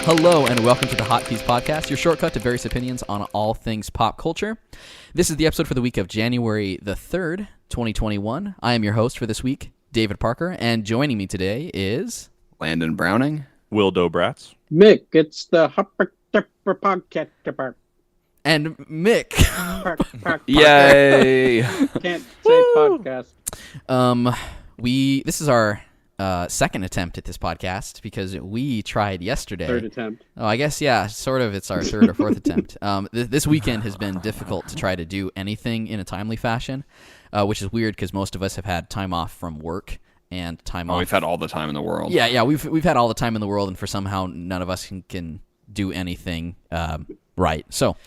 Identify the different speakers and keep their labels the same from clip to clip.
Speaker 1: Hello and welcome to the Hotkeys podcast, your shortcut to various opinions on all things pop culture. This is the episode for the week of January the 3rd, 2021. I am your host for this week, David Parker, and joining me today is...
Speaker 2: Landon Browning.
Speaker 3: Wil Dobratz.
Speaker 4: Mick, it's the podcast.
Speaker 1: And Mick.
Speaker 2: Yay!
Speaker 4: Can't say podcast.
Speaker 1: This is our second attempt at this podcast because we tried yesterday.
Speaker 4: Third attempt.
Speaker 1: Oh, I guess, yeah, sort of. It's our third or fourth attempt. This weekend has been difficult to try to do anything in a timely fashion, which is weird because most of us have had time off from work and time off.
Speaker 2: We've had all the time in the world.
Speaker 1: Yeah, we've had all the time in the world, and for somehow none of us can do anything right. So,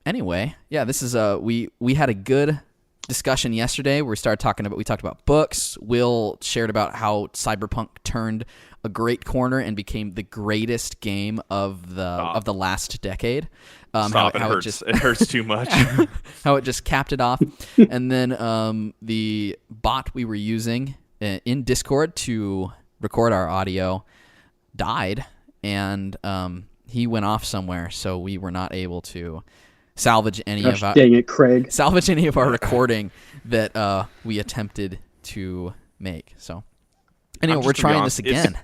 Speaker 1: anyway, yeah, this is we had a good discussion yesterday where we talked about books. Will shared about how Cyberpunk turned a great corner and became the greatest game of the last decade.
Speaker 3: Stop, it hurts. It hurts too much.
Speaker 1: How it just capped it off. And then the bot we were using in Discord to record our audio died, and he went off somewhere, so we were not able to salvage any of our recording that we attempted to make. So anyway, we're trying this again.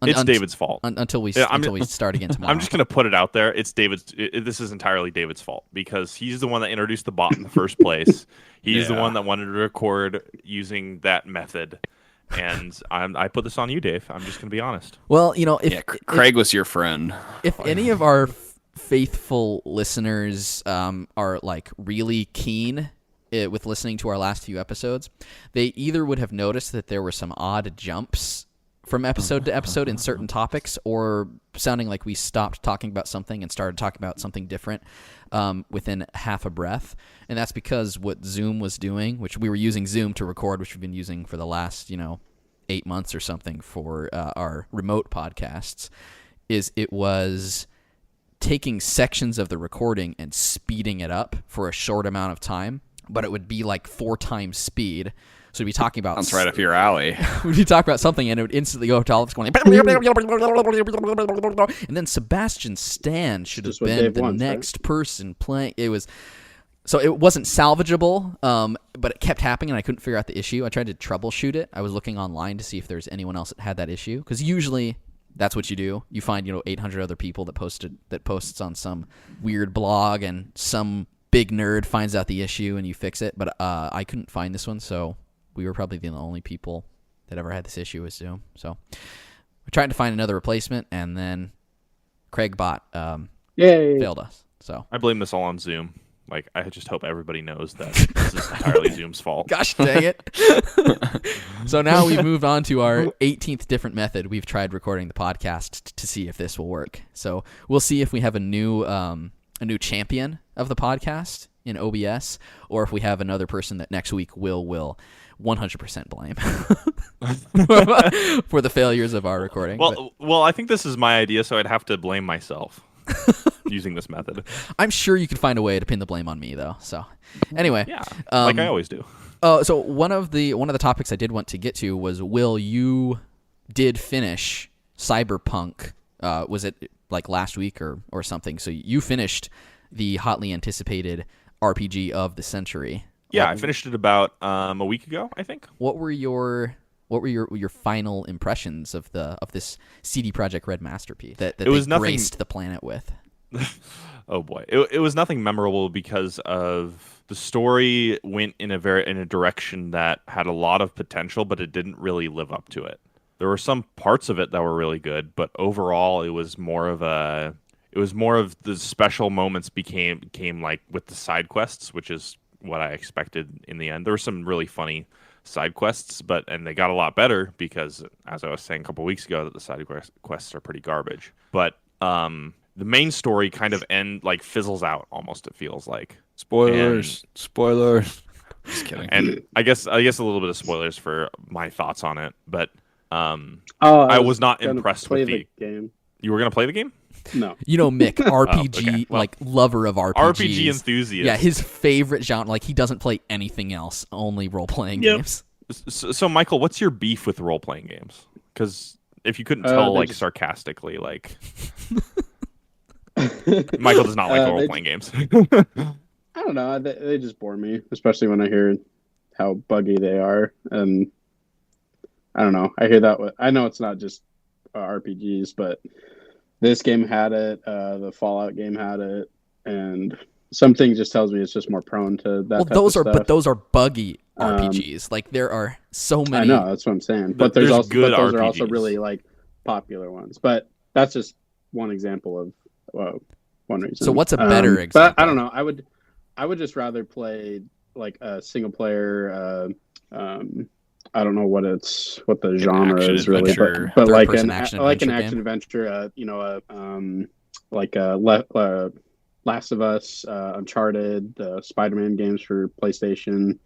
Speaker 3: It's David's fault
Speaker 1: until we start again tomorrow.
Speaker 3: I'm just gonna put it out there. It's David's. This is entirely David's fault because he's the one that introduced the bot in the first place. He's the one that wanted to record using that method. And I put this on you, Dave. I'm just gonna be honest.
Speaker 1: Well,
Speaker 2: Craig was your friend.
Speaker 1: If any of our faithful listeners are like really keen with listening to our last few episodes, they either would have noticed that there were some odd jumps from episode to episode in certain topics, or sounding like we stopped talking about something and started talking about something different within half a breath. And that's because what Zoom was doing, which we were using Zoom to record, which we've been using for the last 8 months or something for our remote podcasts, is it was taking sections of the recording and speeding it up for a short amount of time, but it would be like 4 times speed. So we'd be talking about...
Speaker 2: Sounds right up your alley.
Speaker 1: We'd be talking about something, and it would instantly go to all of us going... And then Sebastian Stan should have been the next person playing. So it wasn't salvageable, but it kept happening, and I couldn't figure out the issue. I tried to troubleshoot it. I was looking online to see if there's anyone else that had that issue, because usually... that's what you do. You find 800 other people that posts on some weird blog, and some big nerd finds out the issue and you fix it. But I couldn't find this one, so we were probably the only people that ever had this issue with Zoom. So we're trying to find another replacement, and then Craig bot failed us. So
Speaker 3: I blame this all on Zoom. Like, I just hope everybody knows that this is entirely Zoom's fault.
Speaker 1: Gosh dang it. So now we've moved on to our 18th different method. We've tried recording the podcast to see if this will work. So we'll see if we have a new champion of the podcast in OBS, or if we have another person that next week will 100% blame for the failures of our recording.
Speaker 3: Well, I think this is my idea, so I'd have to blame myself. Using this method.
Speaker 1: I'm sure you could find a way to pin the blame on me, though. So anyway,
Speaker 3: yeah, like I always do.
Speaker 1: So one of the topics I did want to get to was, Will, you did finish Cyberpunk. Was it like last week or something? So you finished the hotly anticipated RPG of the century.
Speaker 3: Yeah, I finished it about a week ago, I think.
Speaker 1: What were your final impressions of this CD Projekt Red masterpiece that they graced the planet with?
Speaker 3: Oh boy, it was nothing memorable because of the story went in a direction that had a lot of potential, but it didn't really live up to it. There were some parts of it that were really good, but overall it was more of the special moments came like with the side quests, which is what I expected in the end. There were some really funny side quests, and they got a lot better because, as I was saying a couple weeks ago, that the side quests are pretty garbage. But the main story kind of fizzles out almost, it feels like.
Speaker 2: Spoilers. Just kidding.
Speaker 3: And I guess a little bit of spoilers for my thoughts on it, but I was not impressed with the game. You were going to play the game?
Speaker 4: No.
Speaker 1: Mick, RPG, lover of RPGs.
Speaker 3: RPG enthusiast.
Speaker 1: Yeah, his favorite genre. Like, he doesn't play anything else, only role-playing games.
Speaker 3: So, Michael, what's your beef with role-playing games? Because tell,
Speaker 4: they
Speaker 3: like
Speaker 4: just-
Speaker 3: sarcastically, like Michael does not like role playing games.
Speaker 4: I don't know. They just bore me, especially when I hear how buggy they are. And I don't know. I hear that. I know it's not just RPGs, but this game had it. The Fallout game had it, and something just tells me it's just more prone to that.
Speaker 1: Well,
Speaker 4: type of stuff.
Speaker 1: but those are buggy RPGs. Like there are so many.
Speaker 4: I know, that's what I'm saying. But
Speaker 3: There's
Speaker 4: also
Speaker 3: good
Speaker 4: those are also
Speaker 3: RPGs.
Speaker 4: really like popular ones. But that's just one example of one reason.
Speaker 1: So what's a better
Speaker 4: But
Speaker 1: example?
Speaker 4: I don't know. I would just rather play like a single player. I don't know what the genre
Speaker 2: action
Speaker 4: is really,
Speaker 2: adventure,
Speaker 4: but like
Speaker 1: third-person
Speaker 4: an
Speaker 1: action
Speaker 4: like an
Speaker 1: adventure
Speaker 4: action
Speaker 1: game?
Speaker 4: adventure. Like Last of Us, Uncharted, Spider-Man games for PlayStation,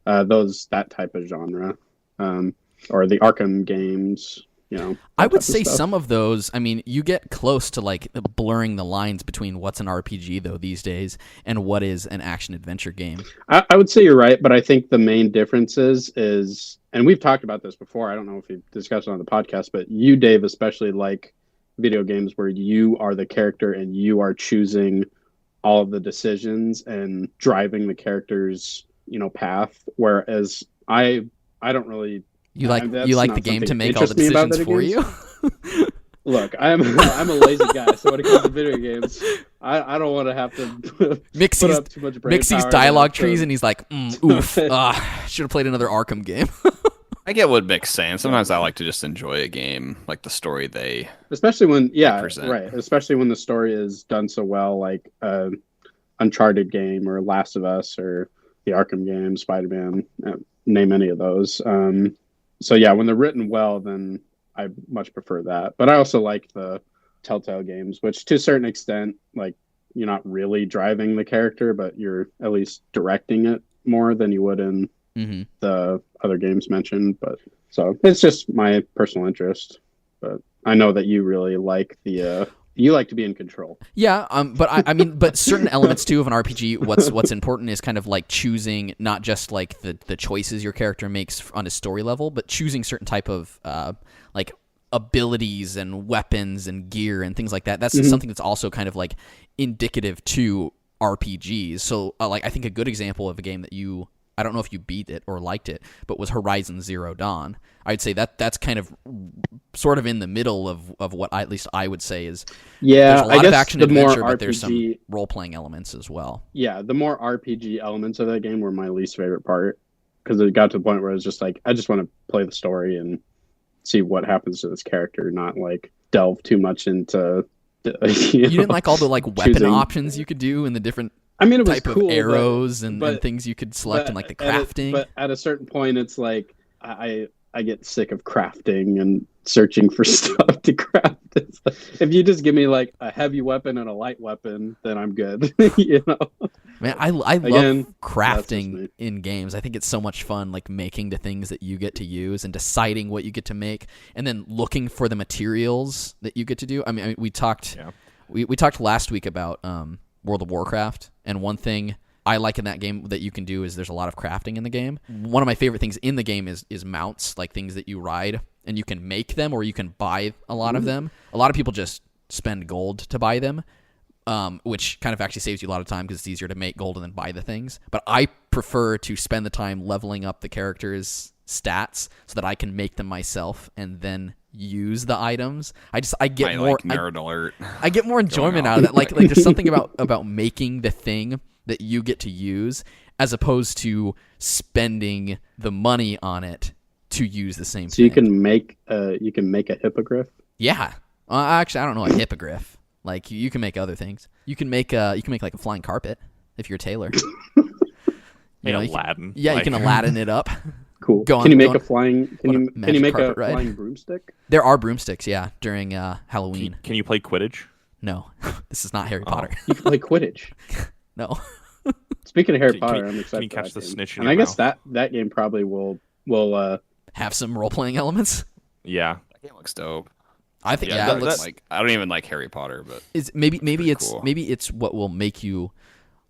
Speaker 4: that type of genre, or the Arkham games.
Speaker 1: I would
Speaker 4: type of
Speaker 1: say
Speaker 4: stuff.
Speaker 1: some of those, I mean, you get close to like blurring the lines between what's an RPG though these days and what is an action adventure game.
Speaker 4: I would say you're right, but I think the main difference is, and we've talked about this before. I don't know if we've discussed it on the podcast, but you, Dave, especially like video games where you are the character and you are choosing all of the decisions and driving the character's path. Whereas I don't really.
Speaker 1: You like
Speaker 4: that's
Speaker 1: the
Speaker 4: not
Speaker 1: game to
Speaker 4: something
Speaker 1: make all the
Speaker 4: interests me about
Speaker 1: decisions
Speaker 4: video
Speaker 1: for
Speaker 4: games.
Speaker 1: you.
Speaker 4: Look, I'm a lazy guy, so when it comes to video games, I don't want to have to put
Speaker 1: Mixie's
Speaker 4: up too much brain
Speaker 1: Mixie's
Speaker 4: power
Speaker 1: dialogue
Speaker 4: to-
Speaker 1: trees and he's like, oof, should have played another Arkham game.
Speaker 2: I get what Mick's saying. Sometimes I like to just enjoy a game, like the story they.
Speaker 4: Especially when,
Speaker 2: present.
Speaker 4: right. Especially when the story is done so well, like Uncharted game or Last of Us or the Arkham game, Spider-Man, name any of those. So yeah, when they're written well, then I much prefer that. But I also like the Telltale games, which to a certain extent, like you're not really driving the character, but you're at least directing it more than you would in
Speaker 1: Mm-hmm.
Speaker 4: the other games mentioned. But so it's just my personal interest. But I know that you really like you like to be in control.
Speaker 1: Yeah, but I mean, but certain elements too of an RPG. What's important is kind of like choosing not just like the choices your character makes on a story level, but choosing certain type of like abilities and weapons and gear and things like that. That's something that's also kind of like indicative to RPGs. So like I think a good example of a game that I don't know if you beat it or liked it, but was Horizon Zero Dawn. I'd say that's kind of sort of in the middle of what at least I would say is
Speaker 4: Yeah,
Speaker 1: there's a
Speaker 4: I
Speaker 1: lot
Speaker 4: guess
Speaker 1: of action
Speaker 4: the more
Speaker 1: adventure, but
Speaker 4: RPG,
Speaker 1: there's some role-playing elements as well.
Speaker 4: Yeah, the more RPG elements of that game were my least favorite part because it got to the point where it was just like I just want to play the story and see what happens to this character, not like delve too much into.
Speaker 1: You didn't like all the like weapon
Speaker 4: choosing-
Speaker 1: options you could do and the different
Speaker 4: I mean, it was
Speaker 1: type
Speaker 4: cool,
Speaker 1: of arrows and
Speaker 4: but-
Speaker 1: things you could select and like the
Speaker 4: but
Speaker 1: crafting.
Speaker 4: at a certain point, it's like I get sick of crafting and searching for stuff to craft. It's like, if you just give me like a heavy weapon and a light weapon, then I'm good.
Speaker 1: Man, I
Speaker 4: Again,
Speaker 1: love
Speaker 4: that's just
Speaker 1: crafting
Speaker 4: me.
Speaker 1: in games. I think it's so much fun, like making the things that you get to use and deciding what you get to make, and then looking for the materials that you get to do. I mean we talked we talked last week about World of Warcraft, and one thing I like in that game that you can do is there's a lot of crafting in the game. One of my favorite things in the game is mounts, like things that you ride, and you can make them or you can buy a lot of them. A lot of people just spend gold to buy them, which kind of actually saves you a lot of time because it's easier to make gold and then buy the things. But I prefer to spend the time leveling up the character's stats so that I can make them myself and then use the items. I get more
Speaker 2: like nerd alert.
Speaker 1: I get more enjoyment out of that. Like there's something about making the thing that you get to use as opposed to spending the money on it to use the same
Speaker 4: So
Speaker 1: thing.
Speaker 4: you can make a hippogriff.
Speaker 1: Yeah. Actually, I don't know a hippogriff. Like you can make other things. You can make like a flying carpet if you're a tailor.
Speaker 3: Hey,
Speaker 1: you can-
Speaker 3: Aladdin.
Speaker 1: yeah, you
Speaker 3: like-
Speaker 1: can Aladdin it up.
Speaker 4: Cool.
Speaker 1: Go on-
Speaker 4: can you make
Speaker 1: go on-
Speaker 4: a flying? Can
Speaker 1: on a
Speaker 4: you
Speaker 1: magic
Speaker 4: make a
Speaker 1: carpet ride.
Speaker 4: flying broomstick?
Speaker 1: There are broomsticks, yeah, during Halloween.
Speaker 3: Can you play Quidditch?
Speaker 1: No, this is not Harry
Speaker 3: Oh.
Speaker 1: Potter.
Speaker 4: You can play Quidditch.
Speaker 1: No.
Speaker 4: Speaking of Harry
Speaker 3: Can-
Speaker 4: Potter,
Speaker 3: can-
Speaker 4: I'm excited.
Speaker 3: can you
Speaker 4: for
Speaker 3: catch
Speaker 4: that
Speaker 3: the
Speaker 4: game.
Speaker 3: snitch in
Speaker 4: And
Speaker 3: your
Speaker 4: I guess
Speaker 3: mouth?
Speaker 4: that game probably will.
Speaker 1: Have some role playing elements.
Speaker 3: Yeah.
Speaker 2: That game looks dope.
Speaker 1: I think
Speaker 3: Yeah,
Speaker 1: yeah,
Speaker 3: that-
Speaker 1: it looks,
Speaker 2: Like I don't even like Harry Potter, but
Speaker 1: is maybe it's
Speaker 2: cool.
Speaker 1: maybe it's what will make you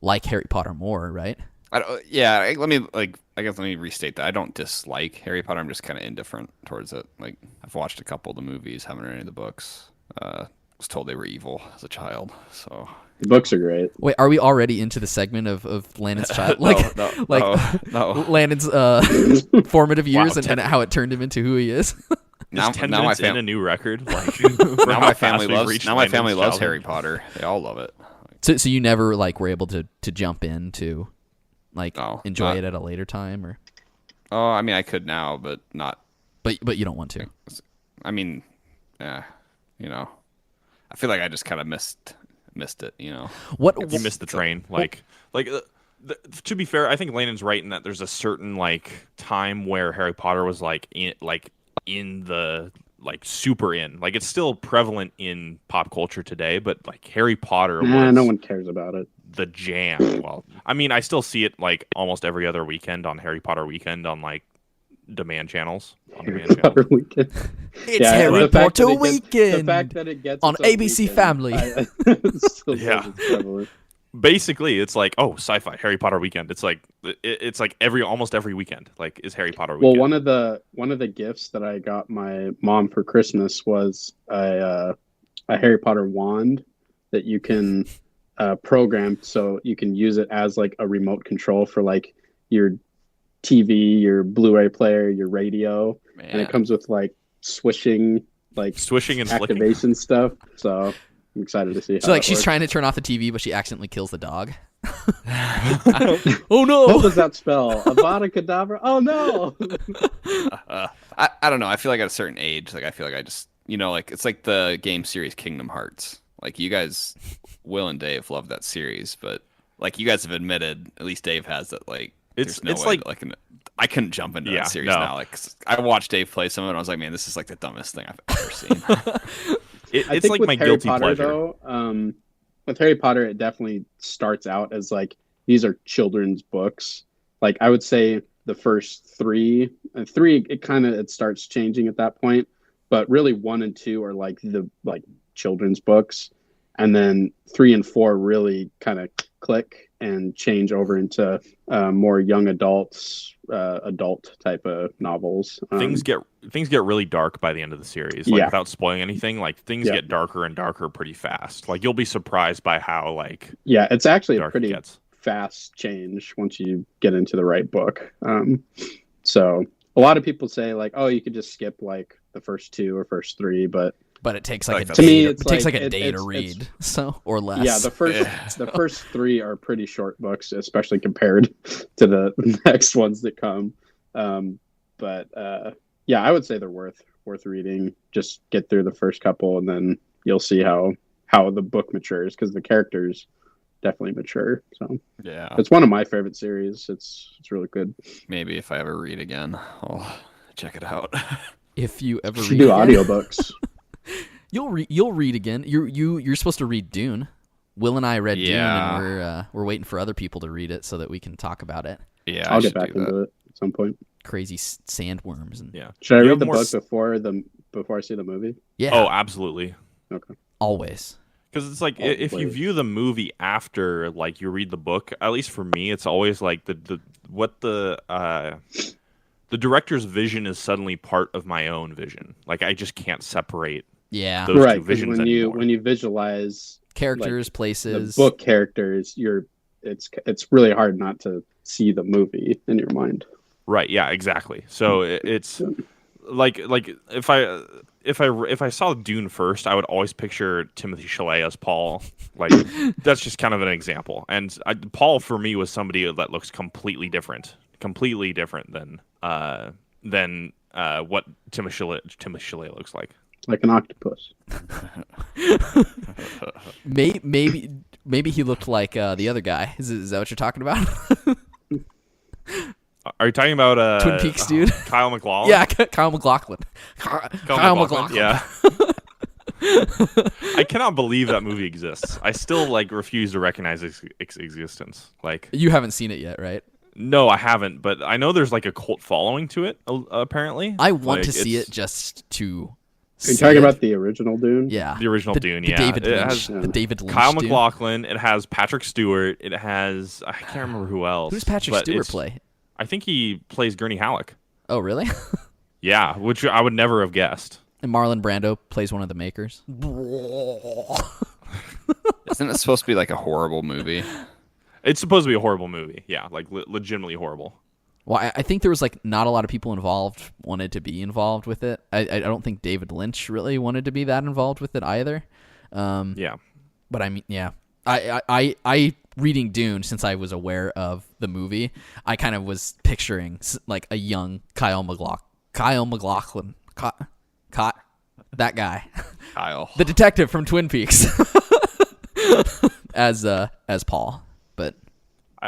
Speaker 1: like Harry Potter more, right?
Speaker 2: I don't, yeah. Let me like I guess let me restate that. I don't dislike Harry Potter. I'm just kind of indifferent towards it. Like, I've watched a couple of the movies, haven't read any of the books. Was told they were evil as a child, so.
Speaker 4: The books are great.
Speaker 1: Wait, are we already into the segment of Landon's child?
Speaker 2: No.
Speaker 1: Landon's formative years and how it turned him into who he is?
Speaker 3: Now my family a new record. Like
Speaker 2: now my family loves Harry Potter. They all love it.
Speaker 1: So you never like were able to jump in to like enjoy it at a later time, or?
Speaker 2: Oh, I mean, I could now, but not.
Speaker 1: But you don't want to.
Speaker 2: I mean, yeah, I feel like I just kind of missed it.
Speaker 1: What
Speaker 3: you missed the train? To be fair, I think Landon's right in that there's a certain like time where Harry Potter was in the super in. Like, it's still prevalent in pop culture today, but like Harry Potter was
Speaker 4: no one cares about it.
Speaker 3: The jam. Well, I mean, I still see it like almost every other weekend on Harry Potter Weekend on like demand channels.
Speaker 4: Potter Weekend.
Speaker 1: It's Harry Potter Weekend.
Speaker 4: The fact that it gets
Speaker 1: on ABC
Speaker 4: weekend,
Speaker 1: Family.
Speaker 3: Yeah. Basically, it's like, sci-fi Harry Potter Weekend. It's like almost every weekend like is Harry Potter Weekend.
Speaker 4: Well, one of the gifts that I got my mom for Christmas was a Harry Potter wand that you can program so you can use it as like a remote control for like your TV, your Blu-ray player, your radio. Man. And it comes with like swishing and activation stuff. So I'm excited to see how.
Speaker 1: So like she's trying to turn off the TV, but she accidentally kills the dog. Oh no!
Speaker 4: What does that spell? Avada Kedavra? Oh no!
Speaker 2: I don't know. I feel like at a certain age, like I feel like I just like it's like the game series Kingdom Hearts. Like you guys, Will and Dave love that series, but like you guys have admitted, at least Dave has, that like it's like I couldn't jump into that series now. Like I watched Dave play some of it, and I was like, man, this is like the dumbest thing I've ever seen.
Speaker 3: It's like my
Speaker 4: Harry
Speaker 3: guilty
Speaker 4: Potter,
Speaker 3: pleasure.
Speaker 4: Though, with Harry Potter, it definitely starts out as like these are children's books. Like I would say the first three, it starts changing at that point. But really, 1 and 2 are like the children's books, and then 3 and 4 really kind of click and change over into more young adult type of novels.
Speaker 3: Things get really dark by the end of the series. Like without spoiling anything, like things get darker and darker pretty fast. Like you'll be surprised by how like
Speaker 4: it's actually a pretty fast change once you get into the right book. So a lot of people say like, oh, you could just skip like the first 2 or first 3, but
Speaker 1: it takes like a
Speaker 4: to
Speaker 1: day.
Speaker 4: Me,
Speaker 1: it takes like a day to read, or less.
Speaker 4: Yeah, the first 3 are pretty short books, especially compared to the next ones that come. But I would say they're worth reading. Just get through the first couple, and then you'll see how the book matures, because the characters definitely mature. So
Speaker 2: yeah,
Speaker 4: it's one of my favorite series. It's really good.
Speaker 2: Maybe if I ever read again, I'll check it out.
Speaker 1: If you ever
Speaker 4: read do audiobooks.
Speaker 1: You'll read again. You're supposed to read Dune. Will and I read Dune, and we're waiting for other people to read it so that we can talk about it.
Speaker 2: Yeah,
Speaker 4: I'll get back into it at some point.
Speaker 1: Crazy sandworms and
Speaker 4: Should I read the book before I see the movie?
Speaker 1: Yeah.
Speaker 3: Oh, absolutely.
Speaker 4: Okay.
Speaker 1: Always.
Speaker 3: Because it's like if you view the movie after like you read the book, at least for me, it's always like the director's vision is suddenly part of my own vision. Like I just can't separate.
Speaker 1: Yeah,
Speaker 3: those two visions
Speaker 4: when you visualize
Speaker 1: characters, places,
Speaker 4: the book characters, it's really hard not to see the movie in your mind.
Speaker 3: Right. Yeah. Exactly. So it's like if I saw Dune first, I would always picture Timothée Chalamet as Paul. Like that's just kind of an example. And Paul for me was somebody that looks completely different than what Timothée Chalamet looks like.
Speaker 4: Like an octopus.
Speaker 1: Maybe he looked like the other guy. Is that what you're talking about?
Speaker 3: Are you talking about
Speaker 1: Twin Peaks dude?
Speaker 3: Kyle MacLachlan?
Speaker 1: Yeah, Kyle MacLachlan. Kyle MacLachlan.
Speaker 3: Yeah. I cannot believe that movie exists. I still refuse to recognize its existence. Like
Speaker 1: you haven't seen it yet, right?
Speaker 3: No, I haven't. But I know there's a cult following to it. Apparently,
Speaker 1: I want to see it just to.
Speaker 4: Are you talking about the original Dune?
Speaker 1: Yeah,
Speaker 3: the original Dune.
Speaker 1: The
Speaker 3: yeah,
Speaker 1: David Lynch. The David Lynch.
Speaker 3: Kyle
Speaker 1: MacLachlan.
Speaker 3: It has Patrick Stewart. It has I can't remember who else.
Speaker 1: Who's Patrick Stewart play?
Speaker 3: I think he plays Gurney Halleck.
Speaker 1: Oh, really?
Speaker 3: Yeah, which I would never have guessed.
Speaker 1: And Marlon Brando plays one of the makers.
Speaker 2: Isn't it supposed to be like a horrible movie?
Speaker 3: It's supposed to be a horrible movie. Yeah, like legitimately horrible.
Speaker 1: Well, I think there was like not a lot of people involved wanted to be involved with it. I don't think David Lynch really wanted to be that involved with it either.
Speaker 3: Yeah.
Speaker 1: But I mean, yeah. I reading Dune, since I was aware of the movie, I kind of was picturing like a young Kyle MacLachlan, that guy,
Speaker 2: Kyle.
Speaker 1: the detective from Twin Peaks, as Paul. But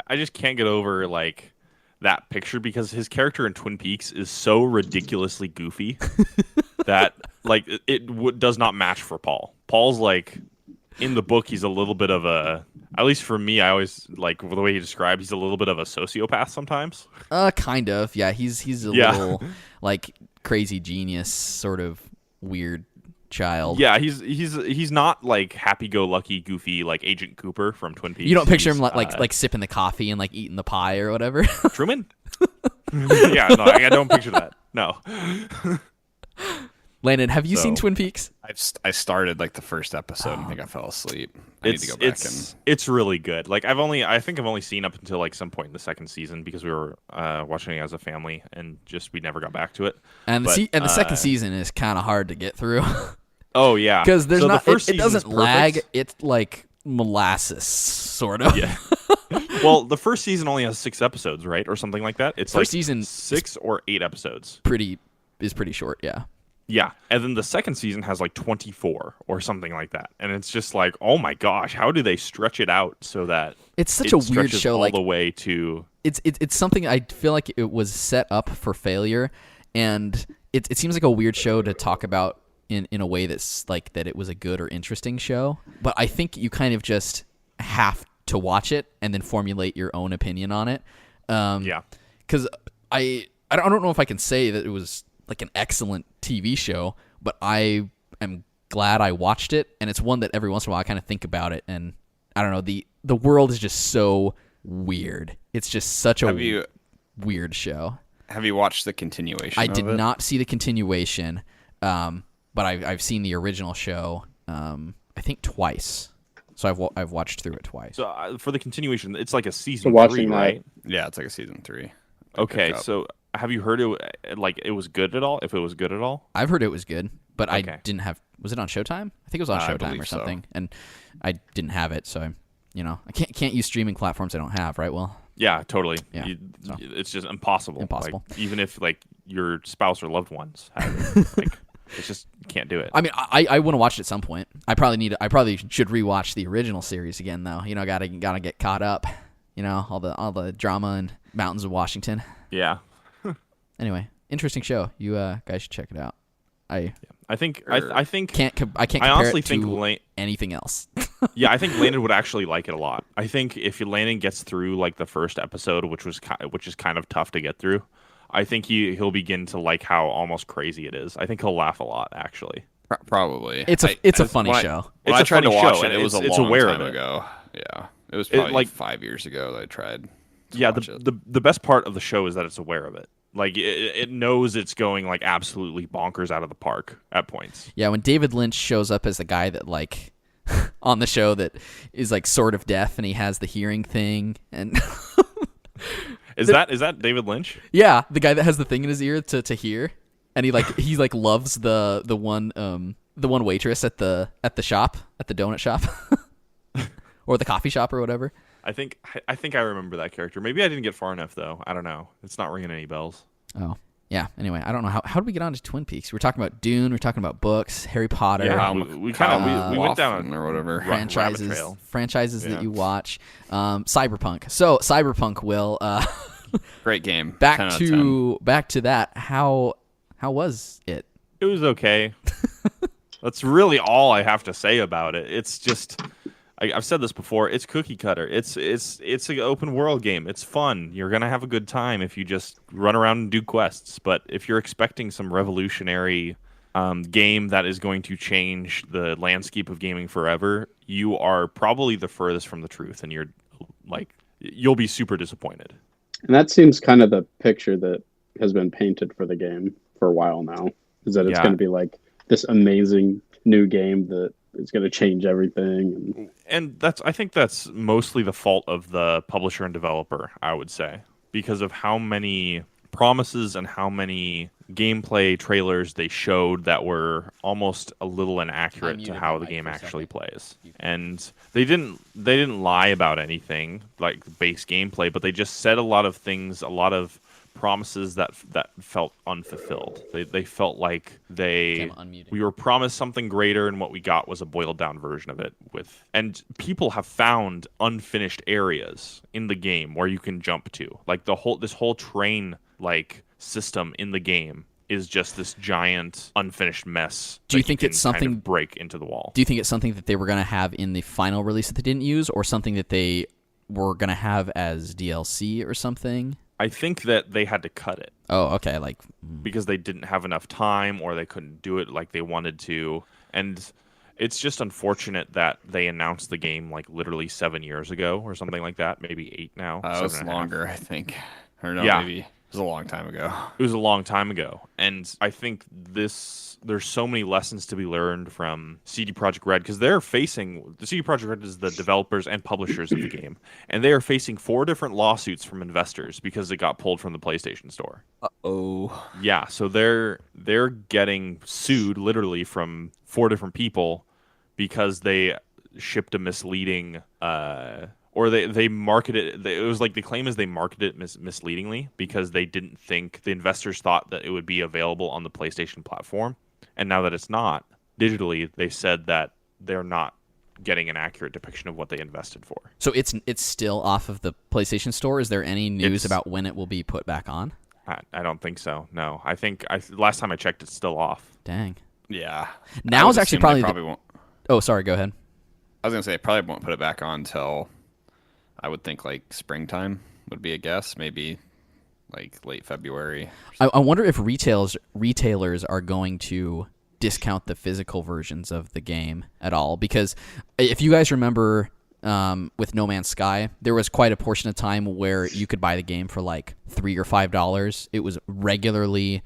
Speaker 3: I just can't get over like that picture because his character in Twin Peaks is so ridiculously goofy that like it does not match for Paul. Paul's like in the book, he's a little bit of a, at least for me, I always like the way he described, he's a little bit of a sociopath sometimes.
Speaker 1: Kind of, yeah. He's a little like crazy genius, sort of weird child.
Speaker 3: Yeah, he's not like happy-go-lucky, goofy like Agent Cooper from Twin Peaks.
Speaker 1: You don't picture him like sipping the coffee and like eating the pie or whatever.
Speaker 3: Truman? Yeah, no, I don't picture that. No.
Speaker 1: Landon, have you seen Twin Peaks?
Speaker 2: I started like the first episode and I think I fell asleep. I need to go back and
Speaker 3: it's really good. Like I think I've only seen up until like some point in the second season because we were watching it as a family and just we never got back to it.
Speaker 1: And the second season is kind of hard to get through.
Speaker 3: Oh yeah,
Speaker 1: because there's it doesn't
Speaker 3: perfect.
Speaker 1: lag. It's like molasses, sort of.
Speaker 3: Yeah. Well, the first season only has 6 episodes, right, or something like that. It's
Speaker 1: first
Speaker 3: like
Speaker 1: season
Speaker 3: 6 or 8 episodes.
Speaker 1: Pretty short, yeah.
Speaker 3: Yeah, and then the second season has like 24 or something like that, and it's just like, oh my gosh, how do they stretch it out so that
Speaker 1: it's such a weird show?
Speaker 3: All
Speaker 1: like
Speaker 3: the way to
Speaker 1: it's something I feel like it was set up for failure, and it seems like a weird show to talk about in a way that's like that it was a good or interesting show. But I think you kind of just have to watch it and then formulate your own opinion on it.
Speaker 3: Yeah,
Speaker 1: because I don't know if I can say that it was like an excellent TV show, but I am glad I watched it, and it's one that every once in a while I kind of think about it, and I don't know, the world is just so weird. It's just such a weird show.
Speaker 2: Have you watched the continuation?
Speaker 1: I did not see the continuation, but I've seen the original show, I think twice. So I've watched through it twice.
Speaker 3: So for the continuation, it's like a season 3, right?
Speaker 2: Yeah, it's like a season 3.
Speaker 3: Okay, so have you heard it was good at all? If it was good at all?
Speaker 1: I've heard it was good, but I didn't have. Was it on Showtime? I think it was on Showtime or something, and I didn't have it, so I can't use streaming platforms I don't have, right? Well,
Speaker 3: yeah, totally.
Speaker 1: Yeah,
Speaker 3: it's just impossible.
Speaker 1: Impossible.
Speaker 3: Like, even if like your spouse or loved ones have it, like it's just you can't do it.
Speaker 1: I mean, I want to watch it at some point. I probably should rewatch the original series again, though. Gotta get caught up. All the drama and Mountains of Washington.
Speaker 3: Yeah.
Speaker 1: Anyway, interesting show. You guys should check it out. I
Speaker 3: think
Speaker 1: I can't compare
Speaker 3: honestly
Speaker 1: it to anything else.
Speaker 3: Yeah, I think Landon would actually like it a lot. I think if Landon gets through like the first episode, which is kind of tough to get through, I think he'll begin to like how almost crazy it is. I think he'll laugh a lot actually.
Speaker 2: Probably.
Speaker 1: It's a funny show.
Speaker 2: When I tried to watch it,
Speaker 3: it
Speaker 2: was a long time ago. Yeah, it was probably like 5 years ago that I tried.
Speaker 3: Yeah, the best part of the show is that it's aware of it. Like it knows it's going like absolutely bonkers out of the park at points.
Speaker 1: Yeah, when David Lynch shows up as the guy that like on the show that is like sort of deaf and he has the hearing thing and
Speaker 3: Is that David Lynch?
Speaker 1: Yeah, the guy that has the thing in his ear to hear, and he loves the one waitress at the shop, at the donut shop or the coffee shop or whatever.
Speaker 3: I think I remember that character. Maybe I didn't get far enough though. I don't know. It's not ringing any bells.
Speaker 1: Oh yeah. Anyway, I don't know how did we get on to Twin Peaks? We're talking about Dune. We're talking about books, Harry Potter.
Speaker 3: Yeah, we went down
Speaker 2: or whatever
Speaker 1: franchises that you watch. Cyberpunk. So Cyberpunk will.
Speaker 2: Great game.
Speaker 1: Back to that. How was it?
Speaker 3: It was okay. That's really all I have to say about it. It's just. I've said this before. It's cookie cutter. It's an open world game. It's fun. You're gonna have a good time if you just run around and do quests. But if you're expecting some revolutionary game that is going to change the landscape of gaming forever, you are probably the furthest from the truth, and you'll be super disappointed.
Speaker 4: And that seems kind of the picture that has been painted for the game for a while now, is that it's
Speaker 3: Yeah.
Speaker 4: going to be like this amazing new game that is going to change everything.
Speaker 3: And I think that's mostly the fault of the publisher and developer, I would say, because of how many promises and how many gameplay trailers they showed that were almost a little inaccurate to how the game actually plays. And they didn't lie about anything like base gameplay, but they just said a lot of things, a lot of promises that felt unfulfilled. They felt like we were promised something greater, and what we got was a boiled down version of it. And people have found unfinished areas in the game where you can jump to, like this whole train like system in the game is just this giant unfinished mess.
Speaker 1: Do you think it's something
Speaker 3: kind of break into the wall?
Speaker 1: Do you think it's something that they were going to have in the final release that they didn't use, or something that they were going to have as DLC or something?
Speaker 3: I think that they had to cut it.
Speaker 1: Oh, okay.
Speaker 3: Because they didn't have enough time, or they couldn't do it like they wanted to. And it's just unfortunate that they announced the game like literally 7 years ago or something like that. Maybe 8 now.
Speaker 2: It was longer, I think. Or no,
Speaker 3: Yeah.
Speaker 2: maybe. It was a long time ago.
Speaker 3: It was a long time ago. And I think there's so many lessons to be learned from CD Projekt Red, because the CD Projekt Red is the developers and publishers of the game. And they are facing 4 different lawsuits from investors because it got pulled from the PlayStation Store.
Speaker 2: Uh-oh.
Speaker 3: Yeah, so they're getting sued literally from 4 different people because they shipped a misleading or they marketed it. It was like the claim is they marketed it misleadingly because they didn't think the investors thought that it would be available on the PlayStation platform, and now that it's not digitally, they said that they're not getting an accurate depiction of what they invested for.
Speaker 1: So it's still off of the PlayStation Store. Is there any news about when it will be put back on?
Speaker 3: I don't think so. No, I think last time I checked, it's still off.
Speaker 1: Dang.
Speaker 2: Yeah.
Speaker 1: Now is actually probably
Speaker 2: won't.
Speaker 1: Oh, sorry. Go ahead.
Speaker 2: I was gonna say probably won't put it back on until I would think like springtime would be a guess. Maybe like late February.
Speaker 1: I wonder if retailers are going to discount the physical versions of the game at all, because if you guys remember with No Man's Sky, there was quite a portion of time where you could buy the game for like $3 or $5. It was regularly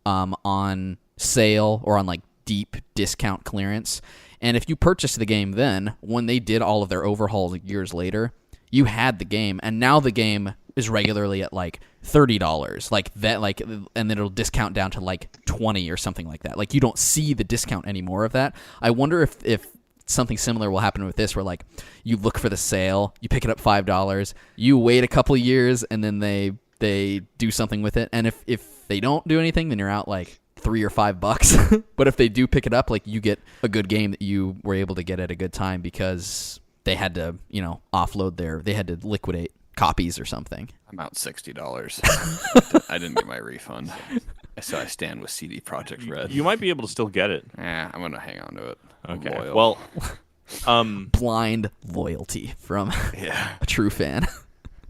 Speaker 1: on sale or on like deep discount clearance. And if you purchased the game then, when they did all of their overhauls years later, you had the game, and now the game is regularly at like $30, like that, like, and then it'll discount down to like 20 or something like that. Like you don't see the discount anymore of that. I wonder if something similar will happen with this, where like you look for the sale, you pick it up $5, you wait a couple years, and then they do something with it. And if they don't do anything, then you're out like $3 or $5. But if they do pick it up, like you get a good game that you were able to get at a good time because they had to, they had to liquidate copies or something.
Speaker 2: I'm out $60. I didn't get my refund. So I stand with CD Projekt Red.
Speaker 3: You might be able to still get it.
Speaker 2: Yeah, I'm gonna hang on to it.
Speaker 3: Okay.
Speaker 2: Loyal.
Speaker 3: Well,
Speaker 1: blind loyalty from a true fan.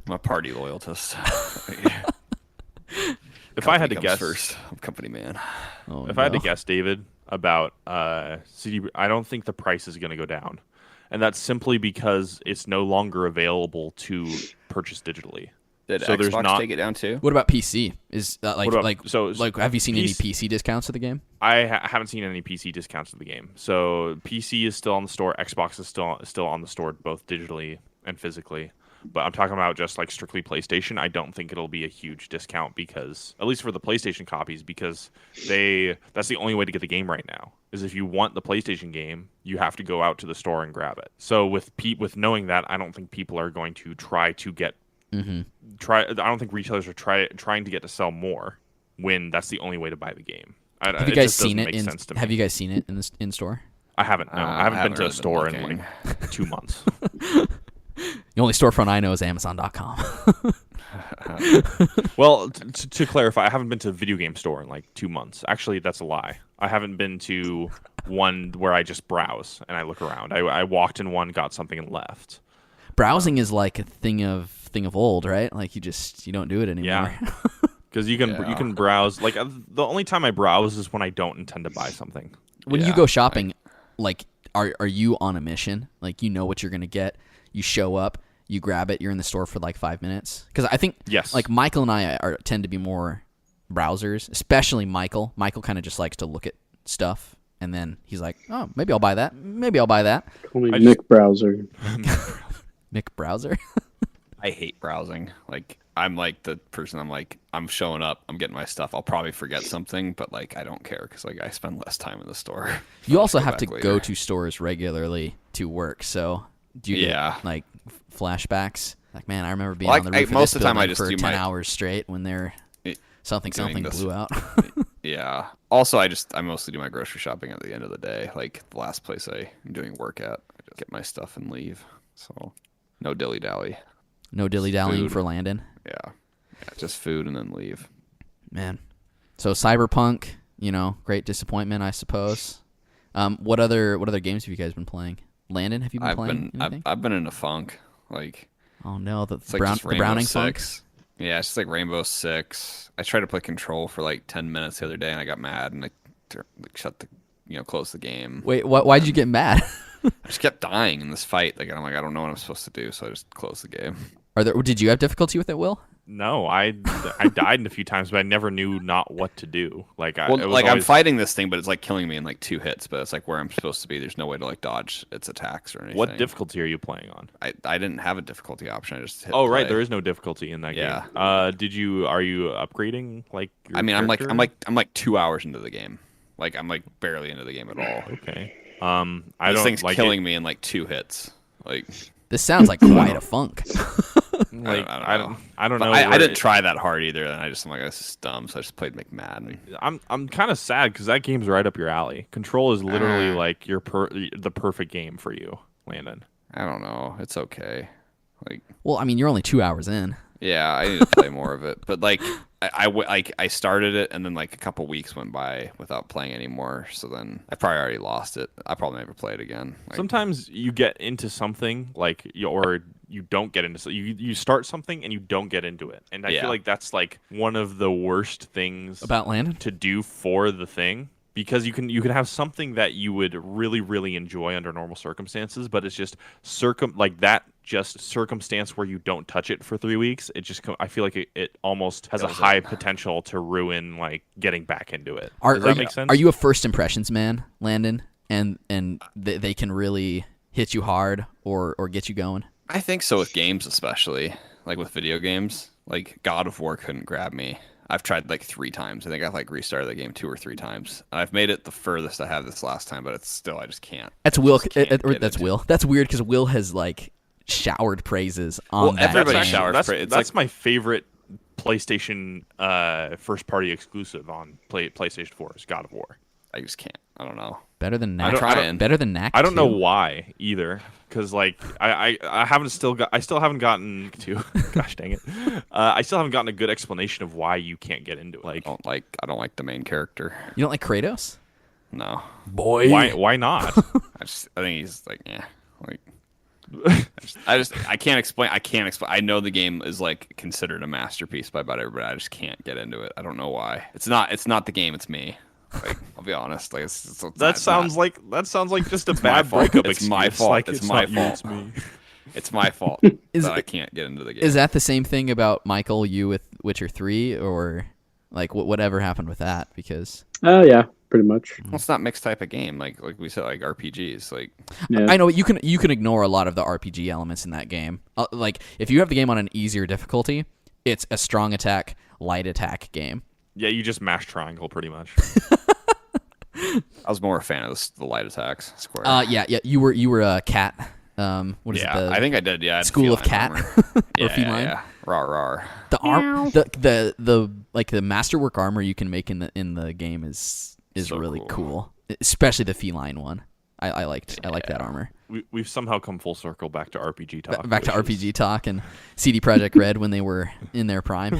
Speaker 2: I'm a party loyalist.
Speaker 3: If I had to guess
Speaker 2: first, I'm company man.
Speaker 3: I had to guess, David, about CD, I don't think the price is going to go down. And that's simply because it's no longer available to purchase digitally.
Speaker 2: Did Xbox take it down too?
Speaker 1: What about PC? Is that have you seen any
Speaker 3: PC
Speaker 1: PC discounts of the game?
Speaker 3: I haven't seen any PC discounts of the game. So PC is still on the store. Xbox is still on the store, both digitally and physically. But I'm talking about just like strictly PlayStation. I don't think it'll be a huge discount, because at least for the PlayStation copies, because that's the only way to get the game right now. Is if you want the PlayStation game, you have to go out to the store and grab it. So with knowing that, I don't think people are going to try to get I don't think retailers are trying to get to sell more when that's the only way to buy the game.
Speaker 1: Have you guys seen it? Have you guys seen it in store?
Speaker 3: I haven't. No, I haven't been to
Speaker 2: really
Speaker 3: a store
Speaker 2: been
Speaker 3: in like 2 months.
Speaker 1: The only storefront I know is Amazon.com.
Speaker 3: Well, to clarify, I haven't been to a video game store in like 2 months. Actually, that's a lie. I haven't been to one where I just browse and I look around. I walked in one, got something, and left.
Speaker 1: Browsing is like a thing of old, right? Like you don't do it anymore.
Speaker 3: Yeah. Because you can browse. Like the only time I browse is when I don't intend to buy something.
Speaker 1: When you go shopping, like are you on a mission? Like you know what you're gonna get. You show up, you grab it, you're in the store for like 5 minutes. Because I think
Speaker 3: Yes.
Speaker 1: like Michael and I tend to be more browsers, especially Michael. Michael kind of just likes to look at stuff, and then he's like, oh, maybe I'll buy that. Maybe I'll buy that.
Speaker 4: Call me Mick Browser.
Speaker 1: Mick Browser.
Speaker 2: I hate browsing. Like I'm like the person. I'm showing up. I'm getting my stuff. I'll probably forget something, but like I don't care because like I spend less time in the store.
Speaker 1: You also have to
Speaker 2: back
Speaker 1: go
Speaker 2: later.
Speaker 1: to stores regularly to work, so do you get like flashbacks? Like, man, I remember being
Speaker 2: Well,
Speaker 1: on the roof
Speaker 2: most
Speaker 1: of
Speaker 2: of the time
Speaker 1: building
Speaker 2: I just
Speaker 1: for
Speaker 2: do
Speaker 1: 10
Speaker 2: my-
Speaker 1: hours straight when they're something
Speaker 2: doing this.
Speaker 1: blew out.
Speaker 2: Yeah. Also, I mostly do my grocery shopping at the end of the day. Like the last place I'm doing work at, I just get my stuff and leave. So no dilly dally.
Speaker 1: No dilly-dallying
Speaker 2: Food.
Speaker 1: for Landon.
Speaker 2: Yeah, just food and then leave.
Speaker 1: Man. So Cyberpunk, great disappointment, I suppose. What other games have you guys been playing? Landon, have you been playing anything?
Speaker 2: I've been in a funk. Like
Speaker 1: Oh no, the
Speaker 2: it's like just Rainbow
Speaker 1: Browning
Speaker 2: Six. Yeah, it's just like Rainbow Six. I tried to play Control for like 10 minutes the other day, and I got mad and closed the game.
Speaker 1: funk. Wait, why'd you get mad?
Speaker 2: I just kept dying in this fight. Like I'm like I don't know what I'm supposed to do, so I just closed the game.
Speaker 1: Did you have difficulty with it, Will?
Speaker 3: No, I died a few times, but I never knew not what to do. Like
Speaker 2: I'm
Speaker 3: always,
Speaker 2: fighting this thing, but it's like killing me in like 2 hits. But it's like where I'm supposed to be. There's no way to like dodge its attacks or anything.
Speaker 3: What difficulty are you playing on?
Speaker 2: I didn't have a difficulty option. I just hit
Speaker 3: Oh, right,
Speaker 2: play.
Speaker 3: there is no difficulty in that
Speaker 2: Yeah.
Speaker 3: game. Are you upgrading like? Your
Speaker 2: I mean,
Speaker 3: character?
Speaker 2: I'm like 2 hours into the game. Like I'm like barely into the game at all.
Speaker 3: Okay.
Speaker 2: This
Speaker 3: don't
Speaker 2: thing's
Speaker 3: like
Speaker 2: killing me in like 2 hits. Like
Speaker 1: This sounds like quite a funk.
Speaker 3: Like
Speaker 2: I don't know.
Speaker 3: I don't
Speaker 2: But
Speaker 3: know.
Speaker 2: I
Speaker 3: where
Speaker 2: didn't try that hard either. And I'm like, this is dumb. So I just played McMahon.
Speaker 3: I'm kind of sad because that game's right up your alley. Control is literally like the perfect game for you, Landon.
Speaker 2: I don't know. It's okay. Like,
Speaker 1: Well, I mean, you're only 2 hours in.
Speaker 2: yeah, I need to play more of it. But like, I started it, and then like a couple weeks went by without playing anymore. So then I probably already lost it. I probably never play it again. Like,
Speaker 3: Sometimes you get into something or you don't get into you start something and you don't get into it, and I
Speaker 2: Yeah.
Speaker 3: feel like that's like one of the worst things
Speaker 1: About Landon?
Speaker 3: to do for the thing. Because you can have something that you would really, really enjoy under normal circumstances, but it's just circumstance where you don't touch it for 3 weeks. I feel like it almost has a
Speaker 2: Kills it.
Speaker 3: high potential to ruin like getting back into it.
Speaker 1: Does
Speaker 3: Does that make sense?
Speaker 1: Are you a first impressions man, Landon? And they can really hit you hard or get you going?
Speaker 2: I think so with games, especially like with video games. Like God of War couldn't grab me. I've tried like 3 times. I think I've like restarted the game 2 or 3 times. I've made it the furthest I have this last time, but it's still I just can't.
Speaker 1: That's Will.
Speaker 2: Just can't get
Speaker 1: That's
Speaker 2: into
Speaker 1: Will. That's weird because Will has like showered praises on that
Speaker 2: everybody
Speaker 1: game.
Speaker 2: showered. It's
Speaker 3: That's
Speaker 2: like-
Speaker 3: my favorite PlayStation first party exclusive on PlayStation 4 is God of War.
Speaker 2: I just can't. I don't know.
Speaker 1: Better than
Speaker 2: I'm
Speaker 1: Knack.
Speaker 2: trying.
Speaker 1: Better than Knack.
Speaker 3: I don't know
Speaker 1: 2.
Speaker 3: why either, because like I still haven't gotten to gosh dang it, I still haven't gotten a good explanation of why you can't get into it. Like
Speaker 2: I don't like the main character.
Speaker 1: You don't like Kratos?
Speaker 2: No.
Speaker 1: Boy.
Speaker 3: why not?
Speaker 2: I think he's like like I can't explain. I know the game is like considered a masterpiece by about everybody. I just can't get into it. I don't know why. It's not the game. It's me. Like, I'll be honest. Like
Speaker 3: That sounds like just a bad
Speaker 2: fault.
Speaker 3: breakup
Speaker 2: It's
Speaker 3: excuse.
Speaker 2: my fault.
Speaker 3: Like,
Speaker 2: It's
Speaker 3: it's
Speaker 2: my
Speaker 3: not you,
Speaker 2: fault.
Speaker 3: it's me.
Speaker 2: It's my fault
Speaker 1: Is
Speaker 2: that I
Speaker 1: it-
Speaker 2: can't get into the game.
Speaker 1: Is that the same thing about Michael, you with Witcher 3, or like whatever happened with that? Because
Speaker 4: Yeah, pretty much.
Speaker 2: Well, it's not mixed type of game. Like we said, like RPGs. Like
Speaker 4: Yeah.
Speaker 1: I know you can ignore a lot of the RPG elements in that game. Like if you have the game on an easier difficulty, it's a strong attack, light attack game.
Speaker 3: Yeah, you just mash triangle pretty much.
Speaker 2: I was more a fan of the light attacks. Square.
Speaker 1: Yeah. You were a cat. What is it?
Speaker 2: I think I did. Yeah, I had
Speaker 1: School of
Speaker 2: feline
Speaker 1: Cat
Speaker 2: armor.
Speaker 1: or
Speaker 2: Yeah,
Speaker 1: feline.
Speaker 2: yeah. Rawr.
Speaker 1: The like the masterwork armor you can make in the game is
Speaker 2: So
Speaker 1: really
Speaker 2: cool.
Speaker 1: cool, especially the feline one. I liked that armor.
Speaker 3: We've somehow come full circle back to RPG talk.
Speaker 1: Back to
Speaker 3: which is-
Speaker 1: RPG talk and CD Projekt Red when they were in their prime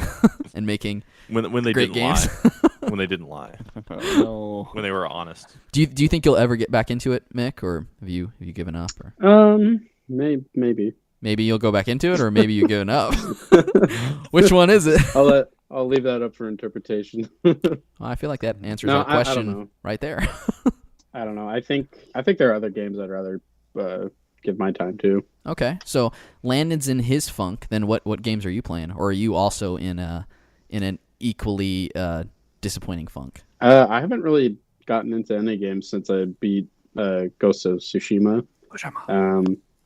Speaker 1: and making.
Speaker 3: when they
Speaker 1: Great
Speaker 3: didn't
Speaker 1: games.
Speaker 3: lie. When they didn't lie.
Speaker 2: No.
Speaker 3: When they were honest.
Speaker 1: Do you think you'll ever get back into it, Mick, or have you given up? Or
Speaker 4: Maybe.
Speaker 1: maybe you'll go back into it, or maybe you've given up. Which one is it?
Speaker 4: I'll leave that up for interpretation.
Speaker 1: Well, I feel like that answers
Speaker 4: No,
Speaker 1: our
Speaker 4: I don't
Speaker 1: question
Speaker 4: know.
Speaker 1: right there.
Speaker 4: I don't know. I think there are other games I'd rather give my time to.
Speaker 1: Okay, so Landon's in his funk. Then what games are you playing, or are you also in an equally disappointing funk?
Speaker 4: I haven't really gotten into any games since I beat Ghost of Tsushima.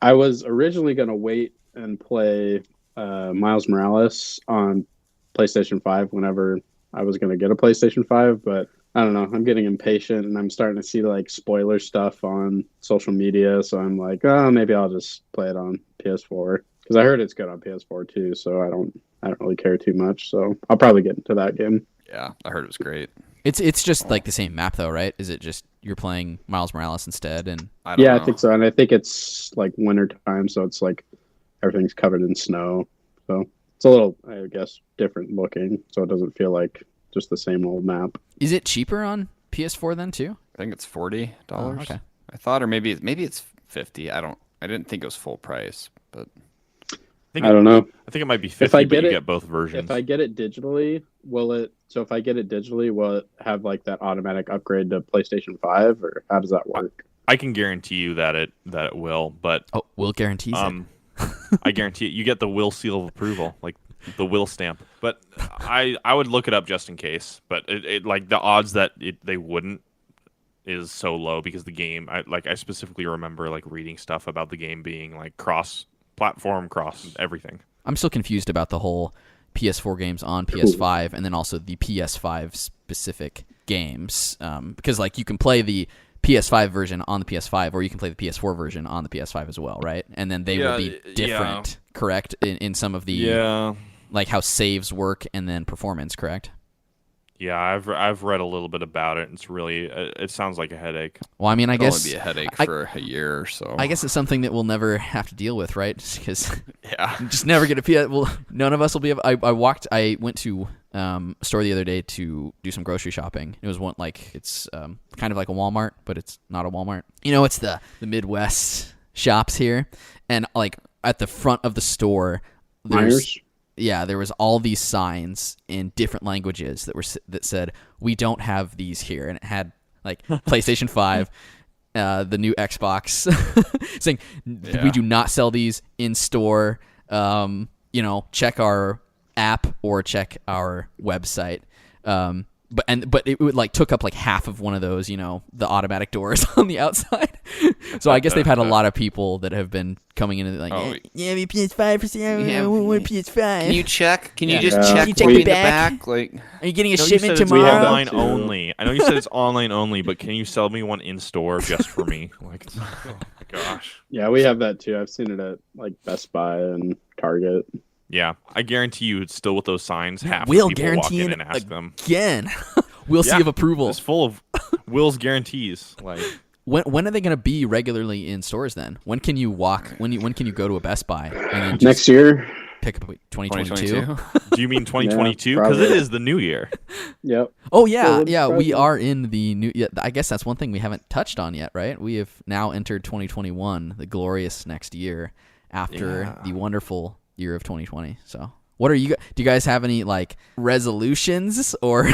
Speaker 4: I was originally going to wait and play Miles Morales on PlayStation 5 whenever I was going to get a PlayStation 5, but I don't know. I'm getting impatient, and I'm starting to see like spoiler stuff on social media. So I'm like, oh, maybe I'll just play it on PS4 because I heard it's good on PS4 too. So I don't really care too much. So I'll probably get into that game.
Speaker 2: Yeah, I heard it was great.
Speaker 1: It's just like the same map though, right? Is it just you're playing Miles Morales instead? And
Speaker 2: I don't know.
Speaker 4: I think so. And I think it's like winter time, so it's like everything's covered in snow. So it's a little, I guess, different looking. So it doesn't feel like just the same old map.
Speaker 1: Is it cheaper on PS4 then too?
Speaker 2: I think it's $40.
Speaker 1: Oh, okay.
Speaker 2: I thought, or maybe it's $50. I didn't think it was full price, but
Speaker 4: I don't know.
Speaker 3: I think it might be 50,
Speaker 4: If I
Speaker 3: but
Speaker 4: get
Speaker 3: you
Speaker 4: it-
Speaker 3: get both versions.
Speaker 4: If I get it digitally, will it have like that automatic upgrade to PlayStation 5, or how does that work?
Speaker 3: I can guarantee you that it will, but
Speaker 1: Oh, Will guarantees it.
Speaker 3: I guarantee it. You get the Will seal of approval, like the Will stamp. But I would look it up just in case. But it like the odds that they wouldn't is so low because the game. I specifically remember like reading stuff about the game being like cross-platform, cross everything.
Speaker 1: I'm still confused about the whole PS4 games on PS5 and then also the PS5 specific games because like you can play the PS5 version on the PS5 or you can play the PS4 version on the PS5 as well, right? And then they will be different, correct? In some of the like how saves work and then performance, correct?
Speaker 3: Yeah, I've read a little bit about it. It's really it sounds like a headache.
Speaker 1: Well, I mean, I
Speaker 2: it'll
Speaker 1: guess
Speaker 2: only be a headache for a year or so.
Speaker 1: I guess it's something that we'll never have to deal with, right? Because
Speaker 2: yeah,
Speaker 1: just never get a PS. Well, none of us will be able. I went to a store the other day to do some grocery shopping. It was one like it's kind of like a Walmart, but it's not a Walmart. You know, it's the Midwest shops here, and like at the front of the store,
Speaker 4: Myers?
Speaker 1: there was all these signs in different languages that said we don't have these here, and it had like PlayStation 5, the new Xbox, saying we do not sell these in store. Check our app or check our website. But it would like took up like half of one of those, the automatic doors on the outside. So I guess they've had a lot of people that have been coming in and like, yeah, we PS5 for sale. I want PS5.
Speaker 2: Can you check? Can you
Speaker 1: Yeah.
Speaker 2: just check
Speaker 1: Can you check
Speaker 2: what
Speaker 1: the
Speaker 2: in the
Speaker 1: back?
Speaker 2: back? Like,
Speaker 1: Are you getting a
Speaker 3: I know you
Speaker 1: shipment
Speaker 3: said it's
Speaker 4: We have
Speaker 1: tomorrow?
Speaker 4: that
Speaker 3: online
Speaker 4: too.
Speaker 3: only. I know you said it's online only, but can you sell me one in store just for me? Like, oh my gosh.
Speaker 4: Yeah, we have that too. I've seen it at like Best Buy and Target.
Speaker 3: Yeah, I guarantee you, it's still with those signs. Half
Speaker 1: Will
Speaker 3: the people walk in
Speaker 1: guaranteeing
Speaker 3: and ask them.
Speaker 1: again. We'll see
Speaker 3: Yeah,
Speaker 1: of approval.
Speaker 3: It's full of Will's guarantees. Like,
Speaker 1: When are they going to be regularly in stores then? When can you walk? When can you go to a Best Buy and then just
Speaker 4: Next year.
Speaker 1: pick up 2022?
Speaker 2: 2022?
Speaker 3: do you mean 2022? Because
Speaker 4: probably.
Speaker 3: it is the new year.
Speaker 4: Yep.
Speaker 1: Oh yeah,
Speaker 4: Well,
Speaker 1: yeah. We
Speaker 4: present.
Speaker 1: are in the new. Yeah, I guess that's one thing we haven't touched on yet, right? We have now entered 2021, the glorious next year after the wonderful year of 2020. So, what are you? Do you guys have any like resolutions or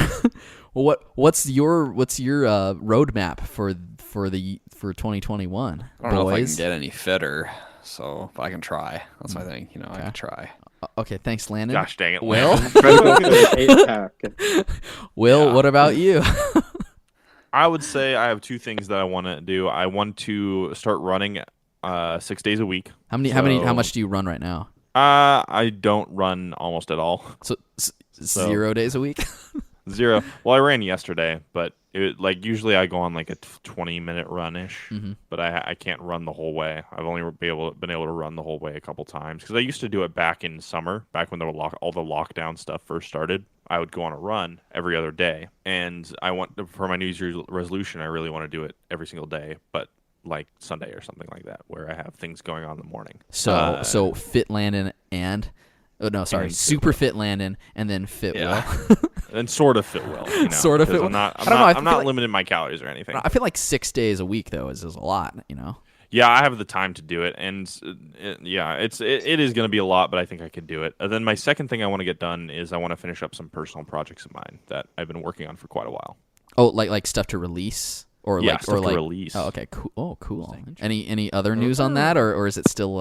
Speaker 1: what's your roadmap for 2021?
Speaker 2: I don't know if I can
Speaker 1: boys?
Speaker 2: get any fitter, so but I can try. That's my thing. I can try.
Speaker 1: Okay, thanks, Landon.
Speaker 3: Gosh dang it,
Speaker 1: Will,
Speaker 3: Landon.
Speaker 4: Try to go for the 8-pack.
Speaker 1: Will, what about you?
Speaker 3: I would say I have two things that I want to do. I want to start running 6 days a week.
Speaker 1: How
Speaker 3: So-
Speaker 1: much do you run right now?
Speaker 3: I don't run almost at all.
Speaker 1: So 0 days a week.
Speaker 3: 0. Well, I ran yesterday, but usually I go on like a 20-minute run-ish, but I can't run the whole way. I've only been able to run the whole way a couple times because I used to do it back in summer, back when all the lockdown stuff first started. I would go on a run every other day, and for my New Year's resolution, I really want to do it every single day, but like Sunday or something like that, where I have things going on in the morning.
Speaker 1: So Fit Landon and Super Fit Landon and then Fit
Speaker 2: Yeah.
Speaker 1: Will.
Speaker 3: And sort of fit well,
Speaker 1: Sort of fit
Speaker 3: I'm
Speaker 1: well.
Speaker 3: not,
Speaker 1: I don't know, I
Speaker 3: I'm
Speaker 1: feel
Speaker 3: not
Speaker 1: like-
Speaker 3: limiting my calories or anything.
Speaker 1: I feel like 6 days a week though is a lot,
Speaker 3: Yeah, I have the time to do it, and it is going to be a lot, but I think I could do it. And then my second thing I want to get done is I want to finish up some personal projects of mine that I've been working on for quite a while.
Speaker 1: Oh, like stuff to release or
Speaker 3: Yeah,
Speaker 1: like
Speaker 3: stuff
Speaker 1: or
Speaker 3: to
Speaker 1: like
Speaker 3: release.
Speaker 1: Oh, okay, cool. Oh, cool. Any other news on that, or is it still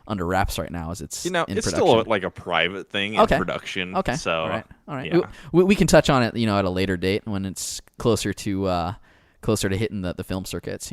Speaker 1: under wraps right now? As it's
Speaker 3: You know,
Speaker 1: in
Speaker 3: it's
Speaker 1: production?
Speaker 3: still like a private thing
Speaker 1: Okay.
Speaker 3: in production.
Speaker 1: Okay.
Speaker 3: So
Speaker 1: all right.
Speaker 3: yeah.
Speaker 1: We can touch on it, at a later date when it's closer to hitting the film circuits.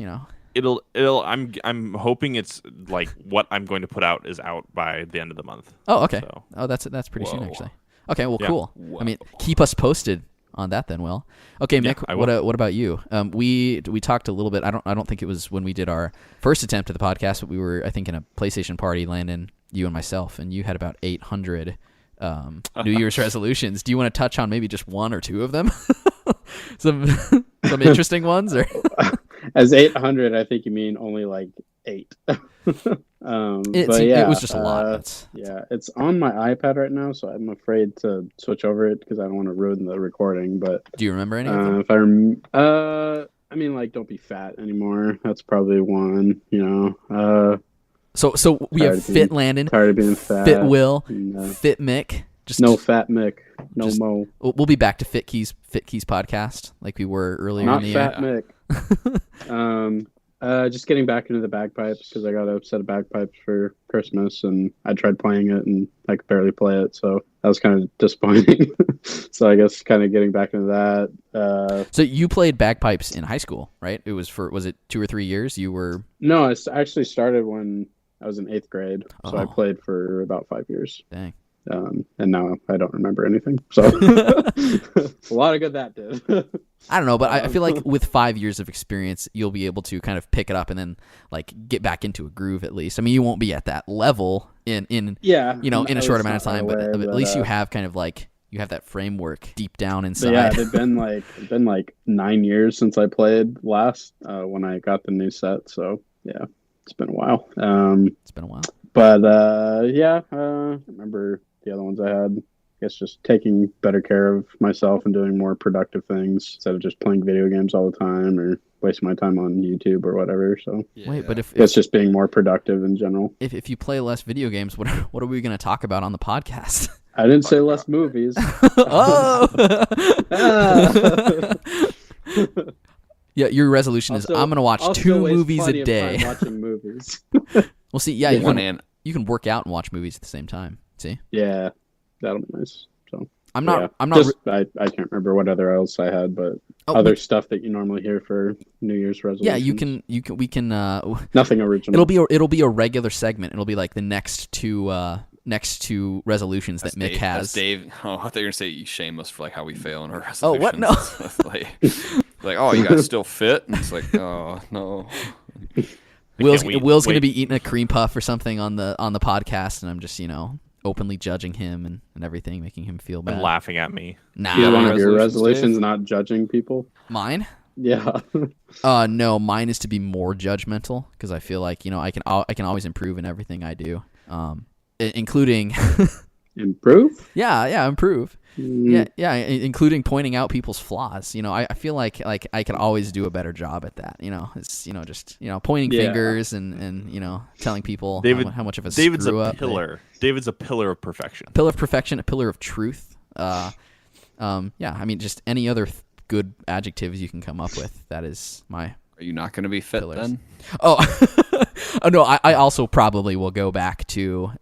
Speaker 3: It'll I'm hoping it's like what I'm going to put out is out by the end of the month.
Speaker 1: Oh, okay.
Speaker 3: So.
Speaker 1: Oh, that's pretty soon
Speaker 2: Whoa.
Speaker 1: actually. Okay, well,
Speaker 3: Yeah.
Speaker 1: cool.
Speaker 2: Whoa.
Speaker 1: I mean, keep us posted on that then, Will. Okay,
Speaker 3: Yeah,
Speaker 1: Mick,
Speaker 3: I will.
Speaker 1: what about you? We talked a little bit. I don't think it was when we did our first attempt at the podcast, but we were, I think, in a PlayStation party, Landon, you and myself, and you had about 800 New Year's resolutions. Do you want to touch on maybe just one or two of them? some interesting ones, or
Speaker 4: As 800, I think you mean only like 8.
Speaker 1: it was just a lot.
Speaker 4: It's on my iPad right now, so I'm afraid to switch over it because I don't want to ruin the recording. But
Speaker 1: Do you remember any of them?
Speaker 4: if I mean, like, don't be fat anymore. That's probably one.
Speaker 1: So we have
Speaker 4: tired of
Speaker 1: Fit
Speaker 4: being-
Speaker 1: Landon,
Speaker 4: Tired of being fat.
Speaker 1: Fit Will,
Speaker 4: No,
Speaker 1: Fit Mick. Just
Speaker 4: no fat Mick. No
Speaker 1: just-
Speaker 4: mo.
Speaker 1: We'll be back to Fit Keys podcast like we were earlier
Speaker 4: Not
Speaker 1: in the
Speaker 4: fat
Speaker 1: year.
Speaker 4: Mick. Just getting back into the bagpipes because I got a set of bagpipes for Christmas and I tried playing it and I could barely play it, so that was kind of disappointing. So I guess kind of getting back into that.
Speaker 1: So you played bagpipes in high school, right? Was it 2 or 3 years? You were
Speaker 4: No, actually started when I was in 8th grade, so I
Speaker 1: Oh.
Speaker 4: played for about 5 years.
Speaker 1: dang.
Speaker 4: And now I don't remember anything. So a lot of good that did.
Speaker 1: I don't know, but I feel like with 5 years of experience, you'll be able to kind of pick it up and then like get back into a groove at least. I mean, you won't be at that level in
Speaker 4: Yeah,
Speaker 1: in a
Speaker 4: at
Speaker 1: short
Speaker 4: least
Speaker 1: amount of
Speaker 4: not
Speaker 1: time,
Speaker 4: right
Speaker 1: but
Speaker 4: away,
Speaker 1: at least you have kind of like you have that framework deep down
Speaker 4: But
Speaker 1: inside.
Speaker 4: yeah, it'd been like 9 years since I played last when I got the new set. So yeah, it's been a while.
Speaker 1: It's been a while.
Speaker 4: But I remember the other ones I had. I guess just taking better care of myself and doing more productive things instead of just playing video games all the time or wasting my time on YouTube or whatever. So
Speaker 1: Wait, but if
Speaker 4: it's just being more productive in general.
Speaker 1: if you play less video games, what are we going to talk about on the podcast?
Speaker 4: I didn't say less movies.
Speaker 1: Oh. Yeah, your resolution is I'm going to watch
Speaker 4: I'll
Speaker 1: 2
Speaker 4: still waste
Speaker 1: movies
Speaker 4: plenty
Speaker 1: a
Speaker 4: of
Speaker 1: day.
Speaker 4: time watching movies.
Speaker 1: Well, see, yeah, you can work out and watch movies at the same time. See,
Speaker 4: Yeah, that'll be nice. So
Speaker 1: I'm not.
Speaker 4: yeah.
Speaker 1: I'm not.
Speaker 4: I can't remember what other else I had, but
Speaker 1: Oh,
Speaker 4: other stuff that you normally hear for New Year's resolutions.
Speaker 1: yeah, you can. We can.
Speaker 4: Nothing original.
Speaker 1: It'll be a regular segment. It'll be like the next two resolutions that Mick
Speaker 2: Dave,
Speaker 1: has.
Speaker 2: That's Dave. Oh, I thought you were gonna say you shame us for like how we fail in our resolutions.
Speaker 1: Oh, what? No.
Speaker 2: like, oh, you guys still fit? And it's like, oh no.
Speaker 1: Will's
Speaker 3: wait.
Speaker 1: going to be eating a cream puff or something on the podcast, and I'm just openly judging him and everything, making him feel bad.
Speaker 3: And laughing at me.
Speaker 1: Nah,
Speaker 4: Is one
Speaker 2: Yeah.
Speaker 4: of your
Speaker 2: Resolutions,
Speaker 4: resolutions not judging people?
Speaker 1: mine.
Speaker 4: Yeah.
Speaker 1: No, mine is to be more judgmental because I feel like I can always improve in everything I do, including
Speaker 4: Improve?
Speaker 1: yeah, improve.
Speaker 4: Mm,
Speaker 1: Yeah, including pointing out people's flaws. I feel like I could always do a better job at that. It's just pointing
Speaker 4: Yeah.
Speaker 1: fingers and telling people
Speaker 3: David,
Speaker 1: how much of a
Speaker 3: David's
Speaker 1: screw
Speaker 3: a
Speaker 1: up.
Speaker 3: pillar. David's a pillar of perfection.
Speaker 1: Pillar of perfection, a pillar of truth. Yeah, I mean just any other good adjectives you can come up with. That is my.
Speaker 2: Are you not gonna be fit
Speaker 1: Pillars.
Speaker 2: then?
Speaker 1: Oh, oh no! I also probably will go back to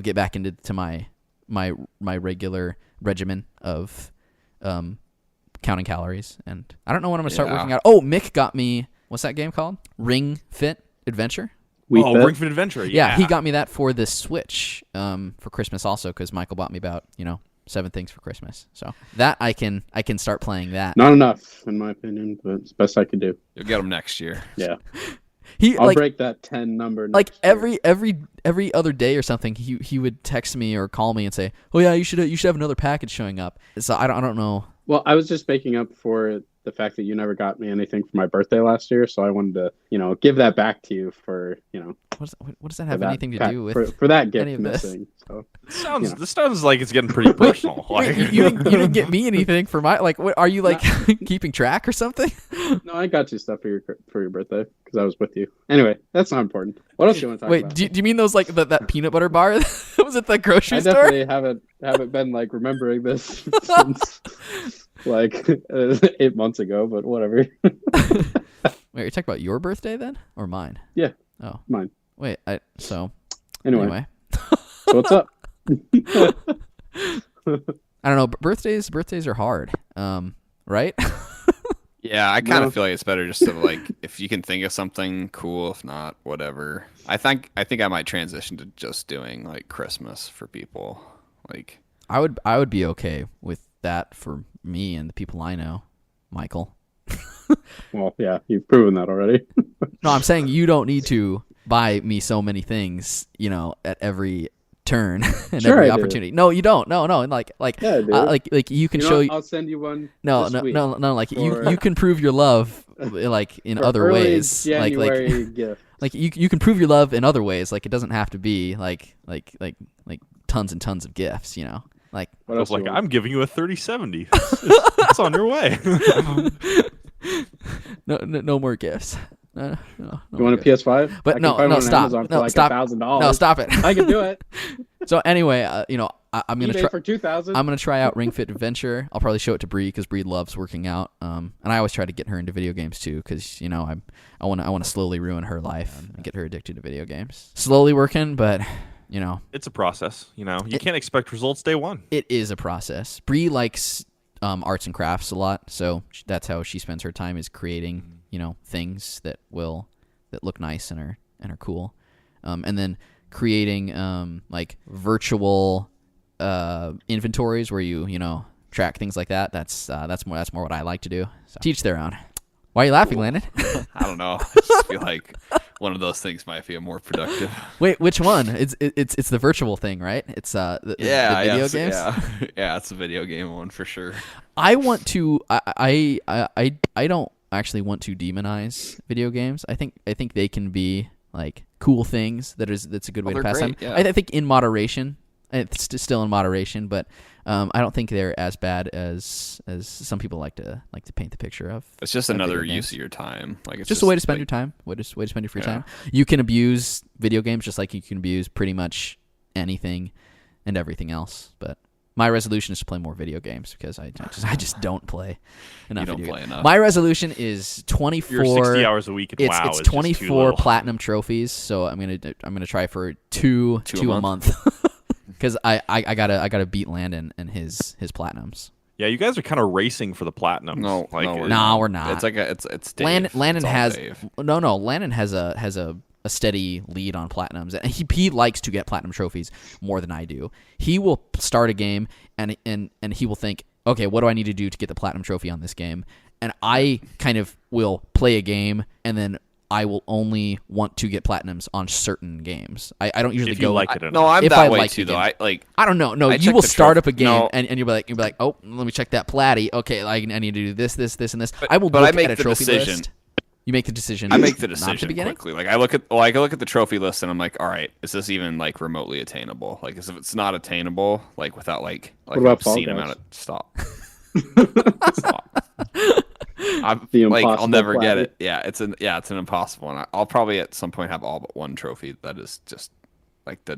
Speaker 1: get back into my regular regimen of counting calories, and I don't know when I'm gonna start
Speaker 2: Yeah.
Speaker 1: working out. Oh, Mick got me. What's that game called? Ring Fit Adventure.
Speaker 3: Ring Fit Adventure.
Speaker 1: Yeah, he got me that for the Switch for Christmas also because Michael bought me about 7 things for Christmas. So that I can start playing that.
Speaker 4: Not enough, in my opinion, but it's the best I could do.
Speaker 2: You'll get them next year.
Speaker 4: Yeah.
Speaker 1: He
Speaker 4: I'll
Speaker 1: like
Speaker 4: break that 10 number.
Speaker 1: like
Speaker 4: next year.
Speaker 1: every other day or something. He would text me or call me and say, "Oh yeah, you should have another package showing up." So I don't know.
Speaker 4: Well, I was just making up for the fact that you never got me anything for my birthday last year, so I wanted to, give that back to you for,
Speaker 1: What does that have
Speaker 4: for that
Speaker 1: anything to
Speaker 4: pack-
Speaker 1: do with?
Speaker 4: for that gift
Speaker 1: any of this?
Speaker 4: missing. So
Speaker 3: This sounds like it's getting pretty personal.
Speaker 1: Wait,
Speaker 3: Like,
Speaker 1: you didn't get me anything for my like. What are you like keeping track or something?
Speaker 4: no, I got you stuff for your birthday because I was with you. Anyway, that's not important. What else do you want to talk
Speaker 1: Wait,
Speaker 4: about?
Speaker 1: do you mean those like that peanut butter bar Was it the grocery
Speaker 4: I
Speaker 1: store?
Speaker 4: definitely haven't been like remembering this since like 8 months ago, but whatever.
Speaker 1: Wait, you're talking about your birthday then, or mine?
Speaker 4: Yeah.
Speaker 1: Oh,
Speaker 4: Mine.
Speaker 1: wait.
Speaker 4: Anyway. So what's up?
Speaker 1: I don't know. Birthdays are hard. Right?
Speaker 2: Yeah, I kind
Speaker 4: No.
Speaker 2: of feel like it's better just to like if you can think of something cool, if not, whatever. I think I might transition to just doing like Christmas for people. Like
Speaker 1: I would be okay with that for me and the people I know, Michael.
Speaker 4: Well, yeah, you've proven that already.
Speaker 1: No, I'm saying you don't need to buy me so many things, at every turn and
Speaker 4: Sure
Speaker 1: every
Speaker 4: I do.
Speaker 1: opportunity. No, you don't. No, like
Speaker 4: Yeah, I do.
Speaker 1: like you can
Speaker 4: You know
Speaker 1: show
Speaker 4: what? I'll send you one.
Speaker 1: no,
Speaker 4: this
Speaker 1: no,
Speaker 4: week
Speaker 1: no, like
Speaker 4: for-
Speaker 1: you can prove your love like in
Speaker 4: for
Speaker 1: other
Speaker 4: early
Speaker 1: ways.
Speaker 4: January gift.
Speaker 1: Like you can prove your love in other ways. Like it doesn't have to be like tons and tons of gifts, Like
Speaker 4: What
Speaker 3: I
Speaker 4: else
Speaker 3: was like,
Speaker 4: you want?
Speaker 3: I'm giving you a 3070. It's on your way.
Speaker 1: no more gifts. No
Speaker 4: You
Speaker 1: more
Speaker 4: want a
Speaker 1: gifts.
Speaker 4: PS5?
Speaker 1: But
Speaker 4: I can
Speaker 1: no,
Speaker 4: find
Speaker 1: no,
Speaker 4: one on
Speaker 1: stop.
Speaker 4: Amazon for
Speaker 1: No,
Speaker 4: like
Speaker 1: stop.
Speaker 4: $1,000.
Speaker 1: No, stop it.
Speaker 4: I can do it.
Speaker 1: So anyway, I'm gonna
Speaker 4: eBay
Speaker 1: try.
Speaker 4: for 2,000.
Speaker 1: I'm gonna try out Ring Fit Adventure. I'll probably show it to Bree because Bree loves working out. And I always try to get her into video games too because I want to slowly ruin her life and get her addicted to video games. Slowly working, but
Speaker 3: It's a process. You can't expect results day one.
Speaker 1: it is a process. Bree likes arts and crafts a lot, so that's how she spends her time is creating things that look nice and are cool, and then creating like virtual inventories where you track things like that. That's more what I like to do. So, teach their own. Why are you laughing, Landon?
Speaker 2: I don't know. I just feel like one of those things might be more productive.
Speaker 1: Wait, which one? It's the virtual thing, right? It's the video games.
Speaker 2: Yeah, it's a video game one for sure.
Speaker 1: I want to. I don't actually want to demonize video games. I think they can be like cool things. That's a good way to
Speaker 2: they're
Speaker 1: pass
Speaker 2: great,
Speaker 1: time.
Speaker 2: yeah.
Speaker 1: I think in moderation. It's still in moderation, but I don't think they're as bad as some people like to paint the picture of.
Speaker 2: It's just
Speaker 1: of
Speaker 2: another
Speaker 1: video games.
Speaker 2: use of your time. Like it's
Speaker 1: Just a way to spend
Speaker 2: like,
Speaker 1: your time. Way to spend your free
Speaker 2: Yeah.
Speaker 1: time. You can abuse video games just like you can abuse pretty much anything and everything else. But my resolution is to play more video games because I just don't play enough.
Speaker 2: You don't
Speaker 1: video
Speaker 2: play
Speaker 1: games.
Speaker 2: enough.
Speaker 1: My resolution is 24.
Speaker 3: You're 60 hours a week. And
Speaker 1: It's
Speaker 3: wow,
Speaker 1: it's
Speaker 3: is just too
Speaker 1: 24
Speaker 3: little.
Speaker 1: platinum trophies. So I'm gonna try for two a month. Because I gotta beat Landon and his platinums.
Speaker 3: Yeah, you guys are kind of racing for the platinum.
Speaker 2: No, we're
Speaker 1: No, we're not.
Speaker 2: It's like it's Dave.
Speaker 1: Landon
Speaker 2: It's all
Speaker 1: has
Speaker 2: Dave.
Speaker 1: no. Landon has a steady lead on platinums, and he likes to get platinum trophies more than I do. He will start a game and he will think, okay, what do I need to do to get the platinum trophy on this game? And I kind of will play a game and then I will only want to get platinums on certain games. I don't usually
Speaker 3: If you
Speaker 1: go
Speaker 3: like it enough.
Speaker 2: No, I'm
Speaker 1: If
Speaker 2: that
Speaker 1: I
Speaker 2: way
Speaker 1: like
Speaker 2: too
Speaker 1: the
Speaker 2: though.
Speaker 1: game.
Speaker 2: I
Speaker 1: I don't know. No,
Speaker 2: I
Speaker 1: you
Speaker 2: check
Speaker 1: will
Speaker 2: the
Speaker 1: start up
Speaker 2: trophy-
Speaker 1: a game
Speaker 2: no.
Speaker 1: and you'll be like, oh, let me check that platy. Okay, I need to do this, and this.
Speaker 2: But-
Speaker 1: I will
Speaker 2: but
Speaker 1: look
Speaker 2: I make
Speaker 1: at a
Speaker 2: the
Speaker 1: trophy
Speaker 2: decision.
Speaker 1: list. You make the decision.
Speaker 2: I make the
Speaker 1: not at the
Speaker 2: decision
Speaker 1: beginning?
Speaker 2: quickly. Like I look at the trophy list and I'm like, all right, is this even like remotely attainable? Like, if it's not attainable, like without like
Speaker 4: What about
Speaker 2: an
Speaker 4: Fall
Speaker 2: obscene
Speaker 4: Guys?
Speaker 2: amount of stop. Stop. I'm
Speaker 4: The
Speaker 2: like I'll
Speaker 4: impossible
Speaker 2: never get
Speaker 4: platter.
Speaker 2: it. Yeah, it's an impossible one. I'll probably at some point have all but one trophy that is just like the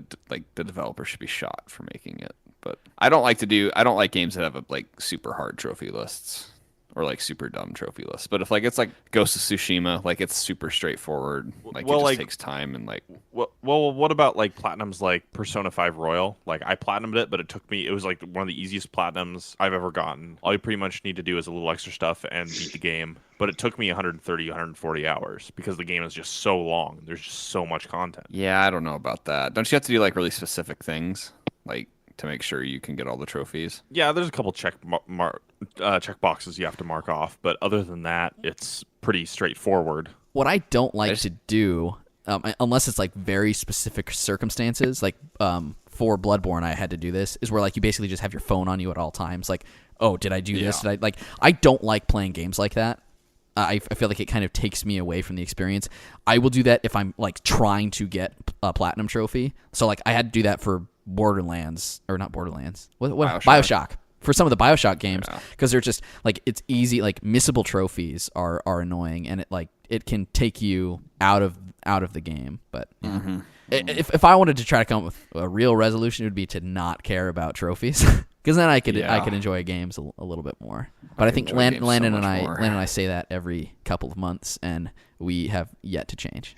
Speaker 2: developer should be shot for making it. But I don't like games that have like super hard trophy lists or like super dumb trophy lists. But if like it's like Ghost of Tsushima, like it's super straightforward. Like
Speaker 3: Well,
Speaker 2: it just
Speaker 3: like-
Speaker 2: takes time and like
Speaker 3: Well, what about like platinums like Persona 5 Royal? Like I platinumed it, but it was like one of the easiest platinums I've ever gotten. All you pretty much need to do is a little extra stuff and beat the game. But it took me 130, 140 hours because the game is just so long. There's just so much content.
Speaker 2: yeah, I don't know about that. Don't you have to do like really specific things like to make sure you can get all the trophies?
Speaker 3: Yeah, there's a couple check boxes you have to mark off, but other than that, it's pretty straightforward.
Speaker 1: What I don't like to do, unless it's like very specific circumstances, like for Bloodborne, I had to do this, is where like you basically just have your phone on you at all times. Like, oh, did I do this?
Speaker 2: Yeah.
Speaker 1: Did I don't like playing games like that. I feel like it kind of takes me away from the experience. I will do that if I'm like trying to get a platinum trophy. So like I had to do that for Borderlands, or not Borderlands. What Bioshock. For some of the Bioshock games, because they're just like it's easy. Like missable trophies are annoying, and it can take you out of the game. But if I wanted to try to come up with a real resolution, it would be to not care about trophies, because then I could enjoy games a little bit more. But I think Landon and I say that every couple of months, and we have yet to change.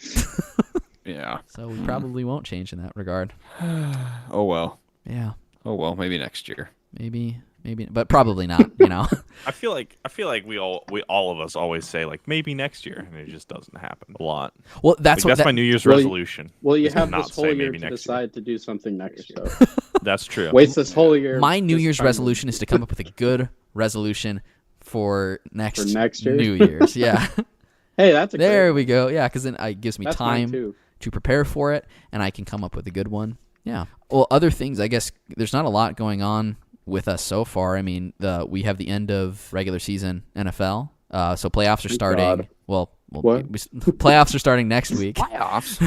Speaker 2: Yeah.
Speaker 1: So we probably won't change in that regard.
Speaker 2: Oh well.
Speaker 1: Yeah.
Speaker 2: Oh well. Maybe next year.
Speaker 1: Maybe, but probably not. You know.
Speaker 3: I feel like we all of us always say like maybe next year, and it just doesn't happen a lot.
Speaker 1: Well, that's
Speaker 3: my New Year's resolution.
Speaker 4: Well, you
Speaker 3: is to
Speaker 4: have
Speaker 3: not
Speaker 4: this whole
Speaker 3: say
Speaker 4: year
Speaker 3: maybe
Speaker 4: to
Speaker 3: next
Speaker 4: decide to do something next year.
Speaker 3: That's true.
Speaker 4: Waste this whole year.
Speaker 1: My New
Speaker 4: just
Speaker 1: Year's
Speaker 4: trying to-
Speaker 1: resolution is to come up with a good resolution for next
Speaker 4: year?
Speaker 1: New Year's. Yeah.
Speaker 4: Hey, that's a
Speaker 1: There
Speaker 4: great
Speaker 1: we go. Yeah, because then it gives me
Speaker 4: That's mine
Speaker 1: time
Speaker 4: too.
Speaker 1: to prepare for it, and I can come up with a good one. Yeah. Well, other things, I guess there's not a lot going on with us so far. I mean, we have the end of regular season NFL, so playoffs are starting.
Speaker 4: God.
Speaker 1: Well,
Speaker 4: What?
Speaker 1: playoffs are starting next week.
Speaker 2: Playoffs.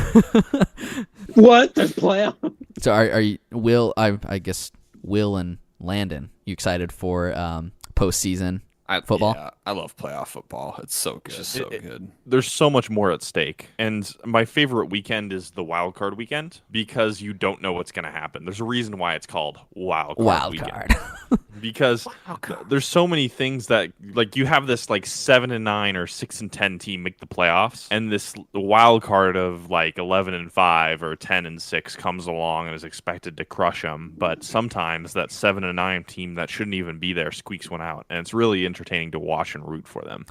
Speaker 4: What? The playoff?
Speaker 1: So are you Will? I guess Will and Landon, you excited for postseason football?
Speaker 2: Yeah, I love playoff football. It's so good. It's just so good.
Speaker 3: There's so much more at stake, and my favorite weekend is the wild card weekend because you don't know what's going to happen. There's a reason why it's called wild card. Because there's so many things that like you have this like 7-9 or 6-10 team make the playoffs, and this wild card of like 11-5 or 10-6 comes along and is expected to crush them. But sometimes that 7-9 team that shouldn't even be there squeaks one out, and it's really entertaining to watch and root for them.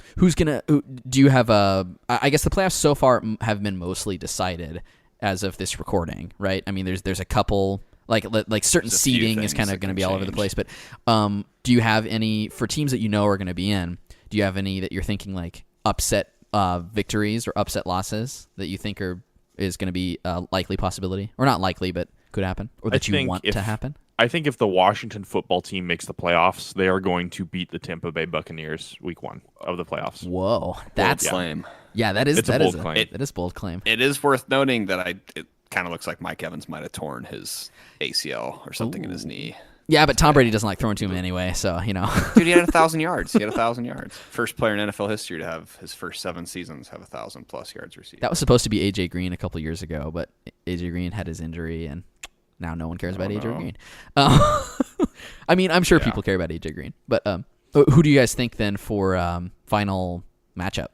Speaker 1: Do you have I guess the playoffs so far have been mostly decided as of this recording, right? I mean, there's a couple. Like certain seeding is kind of going to be all over the place, but do you have any for teams that you know are going to be in? Do you have any that you're thinking like upset victories or upset losses that you think is going to be a likely possibility, or not likely but could happen, or that you want to happen?
Speaker 3: I think if the Washington football team makes the playoffs, they are going to beat the Tampa Bay Buccaneers week 1 of the playoffs.
Speaker 1: Whoa, that's
Speaker 2: claim.
Speaker 1: Yeah, that is
Speaker 3: It's a bold claim.
Speaker 1: That is a bold claim.
Speaker 2: It is worth noting that it kind of looks like Mike Evans might have torn his ACL or something in his knee.
Speaker 1: Yeah, but Tom Brady doesn't like throwing to him anyway, so you know.
Speaker 2: Dude, he had 1,000 yards. He had 1,000 yards. First player in NFL history to have his first 7 seasons have 1,000+ yards received.
Speaker 1: That was supposed to be AJ Green a couple years ago, but AJ Green had his injury, and now no one cares about AJ Green. I mean, I'm sure people care about AJ Green, but who do you guys think then for final matchup,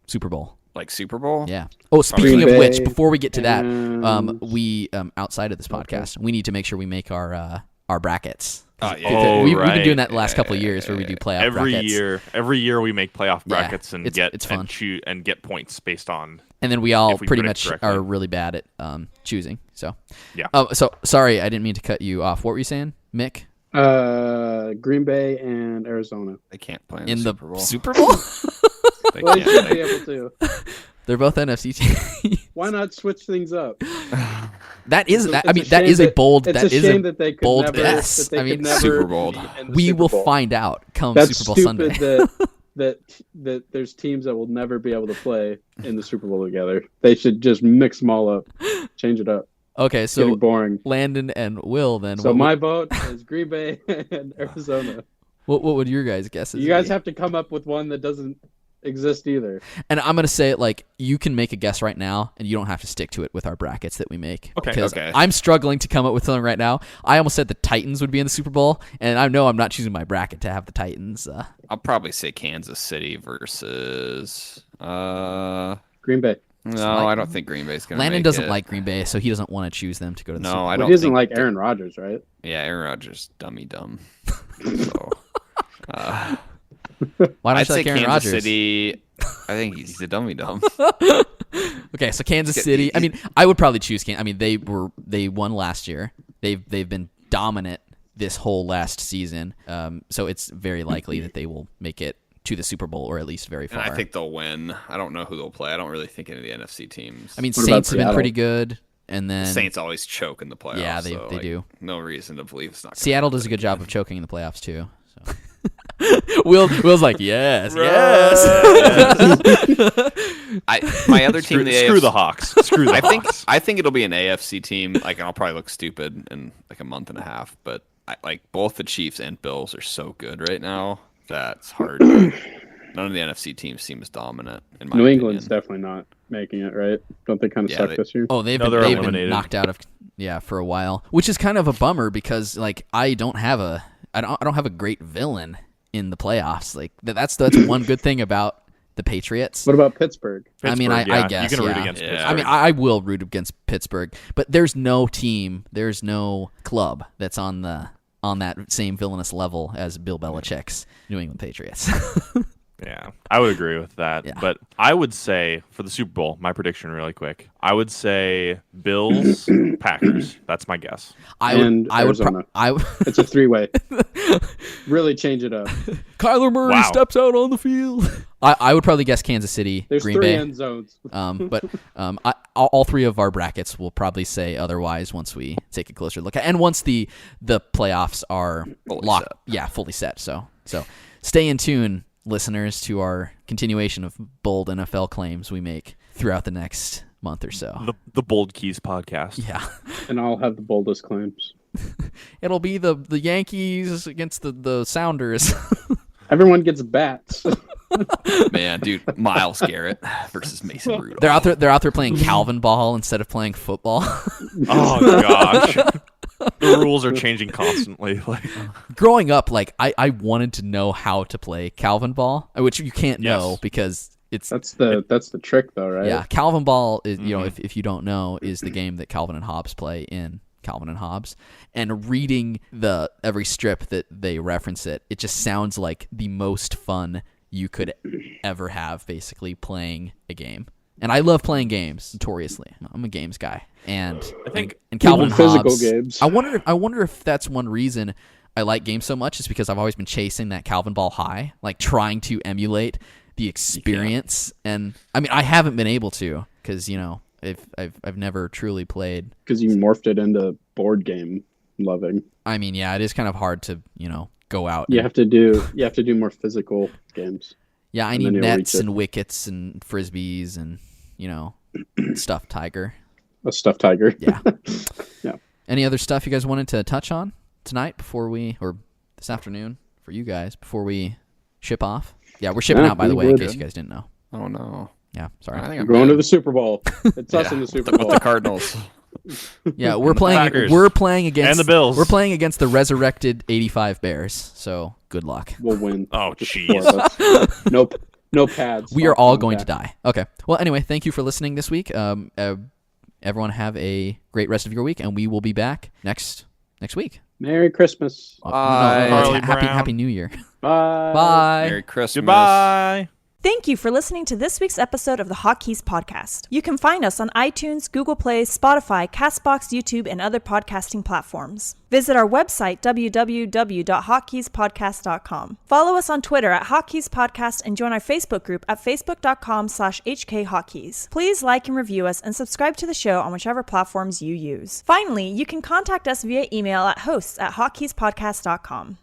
Speaker 1: Super Bowl?
Speaker 2: Like Super Bowl?
Speaker 1: Yeah. Oh, speaking
Speaker 4: Green
Speaker 1: of
Speaker 4: Bay
Speaker 1: which, before we get to that,
Speaker 4: and-
Speaker 1: we outside of this podcast, we need to make sure we make our brackets.
Speaker 2: Yeah.
Speaker 1: We've been doing that the last couple of years where we do playoff brackets.
Speaker 3: Every year we make playoff brackets and
Speaker 1: it's fun.
Speaker 3: and get points based on.
Speaker 1: And then we all
Speaker 3: if we
Speaker 1: pretty
Speaker 3: predict
Speaker 1: much
Speaker 3: correctly.
Speaker 1: are really bad at choosing. So
Speaker 3: Yeah.
Speaker 1: So sorry, I didn't mean to cut you off. What were you saying, Mick?
Speaker 4: Green Bay and Arizona.
Speaker 2: They can't play
Speaker 1: In
Speaker 2: the
Speaker 1: the
Speaker 2: Super Bowl.
Speaker 1: Super Bowl?
Speaker 2: They
Speaker 4: Well, they should
Speaker 2: can't.
Speaker 4: be able to.
Speaker 1: They're both NFC teams.
Speaker 4: Why not switch things up?
Speaker 1: That is
Speaker 4: It's
Speaker 1: that.
Speaker 4: a
Speaker 1: I mean, that
Speaker 4: shame
Speaker 1: is a bold.
Speaker 4: It's
Speaker 1: That
Speaker 4: a
Speaker 1: is
Speaker 4: shame
Speaker 1: a
Speaker 4: that they could
Speaker 1: bold
Speaker 4: never.
Speaker 1: guess.
Speaker 4: That they
Speaker 1: I mean,
Speaker 4: could never
Speaker 2: Super Bowl.
Speaker 4: be in the
Speaker 1: we
Speaker 4: Super
Speaker 1: will
Speaker 4: Bowl.
Speaker 1: find out come
Speaker 4: That's
Speaker 1: Super Bowl
Speaker 4: stupid
Speaker 1: Sunday.
Speaker 4: that there's teams that will never be able to play in the Super Bowl together. They should just mix them all up, change it up.
Speaker 1: Okay,
Speaker 4: It's getting
Speaker 1: so
Speaker 4: boring.
Speaker 1: Landon and Will then.
Speaker 4: So
Speaker 1: what,
Speaker 4: my vote is Green Bay and Arizona.
Speaker 1: what would your guys' guesses?
Speaker 4: You guys
Speaker 1: be?
Speaker 4: have to come up with one that doesn't exist either.
Speaker 1: And I'm gonna say it like you can make a guess right now, and you don't have to stick to it with our brackets that we make.
Speaker 3: Okay.
Speaker 1: Because
Speaker 2: Okay.
Speaker 1: I'm struggling to come up with something right now. I almost said the Titans would be in the Super Bowl, and I know I'm not choosing my bracket to have the Titans.
Speaker 2: I'll probably say Kansas City versus.
Speaker 4: Green Bay.
Speaker 2: No, I don't think Green Bay's gonna.
Speaker 1: Landon
Speaker 2: make
Speaker 1: doesn't
Speaker 2: it.
Speaker 1: like Green Bay, so he doesn't want to choose them to go to the
Speaker 2: No,
Speaker 1: Super Bowl.
Speaker 2: I
Speaker 4: Well,
Speaker 2: don't.
Speaker 4: he doesn't
Speaker 2: think
Speaker 4: like Aaron Rodgers, right?
Speaker 2: Yeah, Aaron Rodgers, dummy dumb. So,
Speaker 1: Why don't
Speaker 2: I'd
Speaker 1: you
Speaker 2: say
Speaker 1: like Aaron
Speaker 2: Kansas
Speaker 1: Rodgers?
Speaker 2: City. I think he's a dummy dumb.
Speaker 1: Okay, so Kansas City. I mean, I would probably choose Kansas. I mean, they won last year. They've been dominant this whole last season. So it's very likely that they will make it to the Super Bowl, or at least very
Speaker 2: And
Speaker 1: far.
Speaker 2: I think they'll win. I don't know who they'll play. I don't really think any of the NFC teams.
Speaker 1: I mean,
Speaker 4: What about
Speaker 1: Saints have been
Speaker 4: Seattle?
Speaker 1: pretty good, and then
Speaker 2: Saints always choke in the playoffs.
Speaker 1: Yeah, they
Speaker 2: so,
Speaker 1: they
Speaker 2: like,
Speaker 1: do.
Speaker 2: No reason to believe it's not. Gonna
Speaker 1: Seattle
Speaker 2: happen
Speaker 1: does a good
Speaker 2: again.
Speaker 1: job of choking in the playoffs too. So. Will's like yes, yes.
Speaker 2: My other team in the
Speaker 3: Screw
Speaker 2: AFC,
Speaker 3: the Hawks. Screw the Hawks.
Speaker 2: I think it'll be an AFC team. Like, and I'll probably look stupid in like a month and a half. But like both the Chiefs and Bills are so good right now. That's hard. None of the NFC teams seem as dominant. In my
Speaker 4: New
Speaker 2: opinion.
Speaker 4: England's definitely not making it, right? Don't they kind of
Speaker 2: Yeah,
Speaker 4: suck
Speaker 2: they-
Speaker 4: this year?
Speaker 1: Oh, they've
Speaker 3: No,
Speaker 1: been,
Speaker 3: they're
Speaker 1: they've been
Speaker 3: eliminated.
Speaker 1: knocked out of for a while, which is kind of a bummer because like I don't have a great villain in the playoffs. Like that's one good thing about the Patriots.
Speaker 4: What about Pittsburgh?
Speaker 1: I mean,
Speaker 3: Pittsburgh,
Speaker 1: I
Speaker 3: yeah,
Speaker 1: guess
Speaker 3: you can root
Speaker 1: yeah.
Speaker 3: against
Speaker 2: Yeah.
Speaker 3: Pittsburgh.
Speaker 1: I mean, I will root against Pittsburgh, but there's no team, there's no club that's on that same villainous level as Bill Belichick's New England Patriots.
Speaker 3: Yeah, I would agree with that.
Speaker 1: Yeah.
Speaker 3: But I would say for the Super Bowl, my prediction really quick. I would say Bills, Packers. That's my guess.
Speaker 4: And Arizona. It's a 3-way. Really change it up.
Speaker 1: Kyler Murray
Speaker 3: Wow.
Speaker 1: steps out on the field. I would probably guess Kansas City,
Speaker 4: There's
Speaker 1: Green
Speaker 4: 3
Speaker 1: Bay.
Speaker 4: end zones.
Speaker 1: But all three of our brackets will probably say otherwise once we take a closer look at, and once the playoffs are
Speaker 2: Fully
Speaker 1: locked,
Speaker 2: set.
Speaker 1: yeah, fully set. So stay in tune, listeners, to our continuation of bold NFL claims we make throughout the next month or so.
Speaker 3: The Bold Keys podcast.
Speaker 1: Yeah,
Speaker 4: And I'll have the boldest claims.
Speaker 1: it'll be the Yankees against the Sounders.
Speaker 4: Everyone gets bats.
Speaker 2: Man, dude, Myles Garrett versus Mason Rudolph.
Speaker 1: They're out there playing Calvin ball instead of playing football.
Speaker 3: Oh gosh. The rules are changing constantly. Like,
Speaker 1: Growing up, like I wanted to know how to play Calvin ball, which you can't know
Speaker 3: Yes.
Speaker 1: because it's
Speaker 4: That's the trick, though, right?
Speaker 1: yeah. Calvin ball is if you don't know, is the game that Calvin and Hobbes play in Calvin and Hobbes. And reading every strip that they reference it just sounds like the most fun you could ever have, basically playing a game. And I love playing games, notoriously. I'm a games guy. And
Speaker 3: I think
Speaker 1: and Calvin
Speaker 4: even physical
Speaker 1: Hobbes,
Speaker 4: games.
Speaker 1: I wonder if that's one reason I like games so much, is because I've always been chasing that Calvin ball high, like trying to emulate the experience. And I mean, I haven't been able to because I've never truly played.
Speaker 4: Because you morphed it into board game loving.
Speaker 1: I mean, yeah, it is kind of hard to go out.
Speaker 4: You have to do more physical games.
Speaker 1: Yeah, I
Speaker 4: and
Speaker 1: need
Speaker 4: then you'll
Speaker 1: nets
Speaker 4: reach it.
Speaker 1: and wickets and frisbees and stuff tiger.
Speaker 4: A stuffed tiger.
Speaker 1: Yeah.
Speaker 4: Yeah.
Speaker 1: Any other stuff you guys wanted to touch on tonight or this afternoon for you guys before we ship off? Yeah, we're shipping
Speaker 4: Yeah,
Speaker 1: out, by the
Speaker 4: we
Speaker 1: way, in
Speaker 4: would.
Speaker 1: case you guys didn't know.
Speaker 2: Oh no.
Speaker 1: Yeah, sorry.
Speaker 2: I think
Speaker 4: We're
Speaker 2: I'm
Speaker 4: going to
Speaker 2: good.
Speaker 4: the Super Bowl. It's us
Speaker 2: Yeah,
Speaker 4: in the Super
Speaker 2: with
Speaker 4: Bowl.
Speaker 2: the Cardinals.
Speaker 1: Yeah, we're
Speaker 3: Packers.
Speaker 1: playing against
Speaker 3: And the Bills.
Speaker 1: We're playing against the resurrected 85 Bears. So, good luck.
Speaker 4: We'll win.
Speaker 3: Oh
Speaker 4: Just
Speaker 3: jeez.
Speaker 4: 4 of us. No pads.
Speaker 1: We are all going to
Speaker 4: die.
Speaker 1: die. Okay. Well, anyway, thank you for listening this week. Everyone have a great rest of your week, and we will be back next week.
Speaker 4: Merry Christmas.
Speaker 2: Bye.
Speaker 1: No,
Speaker 3: Charlie Brown.
Speaker 1: happy New Year.
Speaker 4: Bye.
Speaker 1: Bye.
Speaker 2: Merry Christmas.
Speaker 3: Goodbye.
Speaker 5: Thank you for listening to this week's episode of the Hotkeys podcast. You can find us on iTunes, Google Play, Spotify, Castbox, YouTube, and other podcasting platforms. Visit our website, www.hotkeyspodcast.com. Follow us on Twitter at Hotkeys Podcast and join our Facebook group at facebook.com/HKHotkeys. Please like and review us and subscribe to the show on whichever platforms you use. Finally, you can contact us via email at hosts@hotkeyspodcast.com.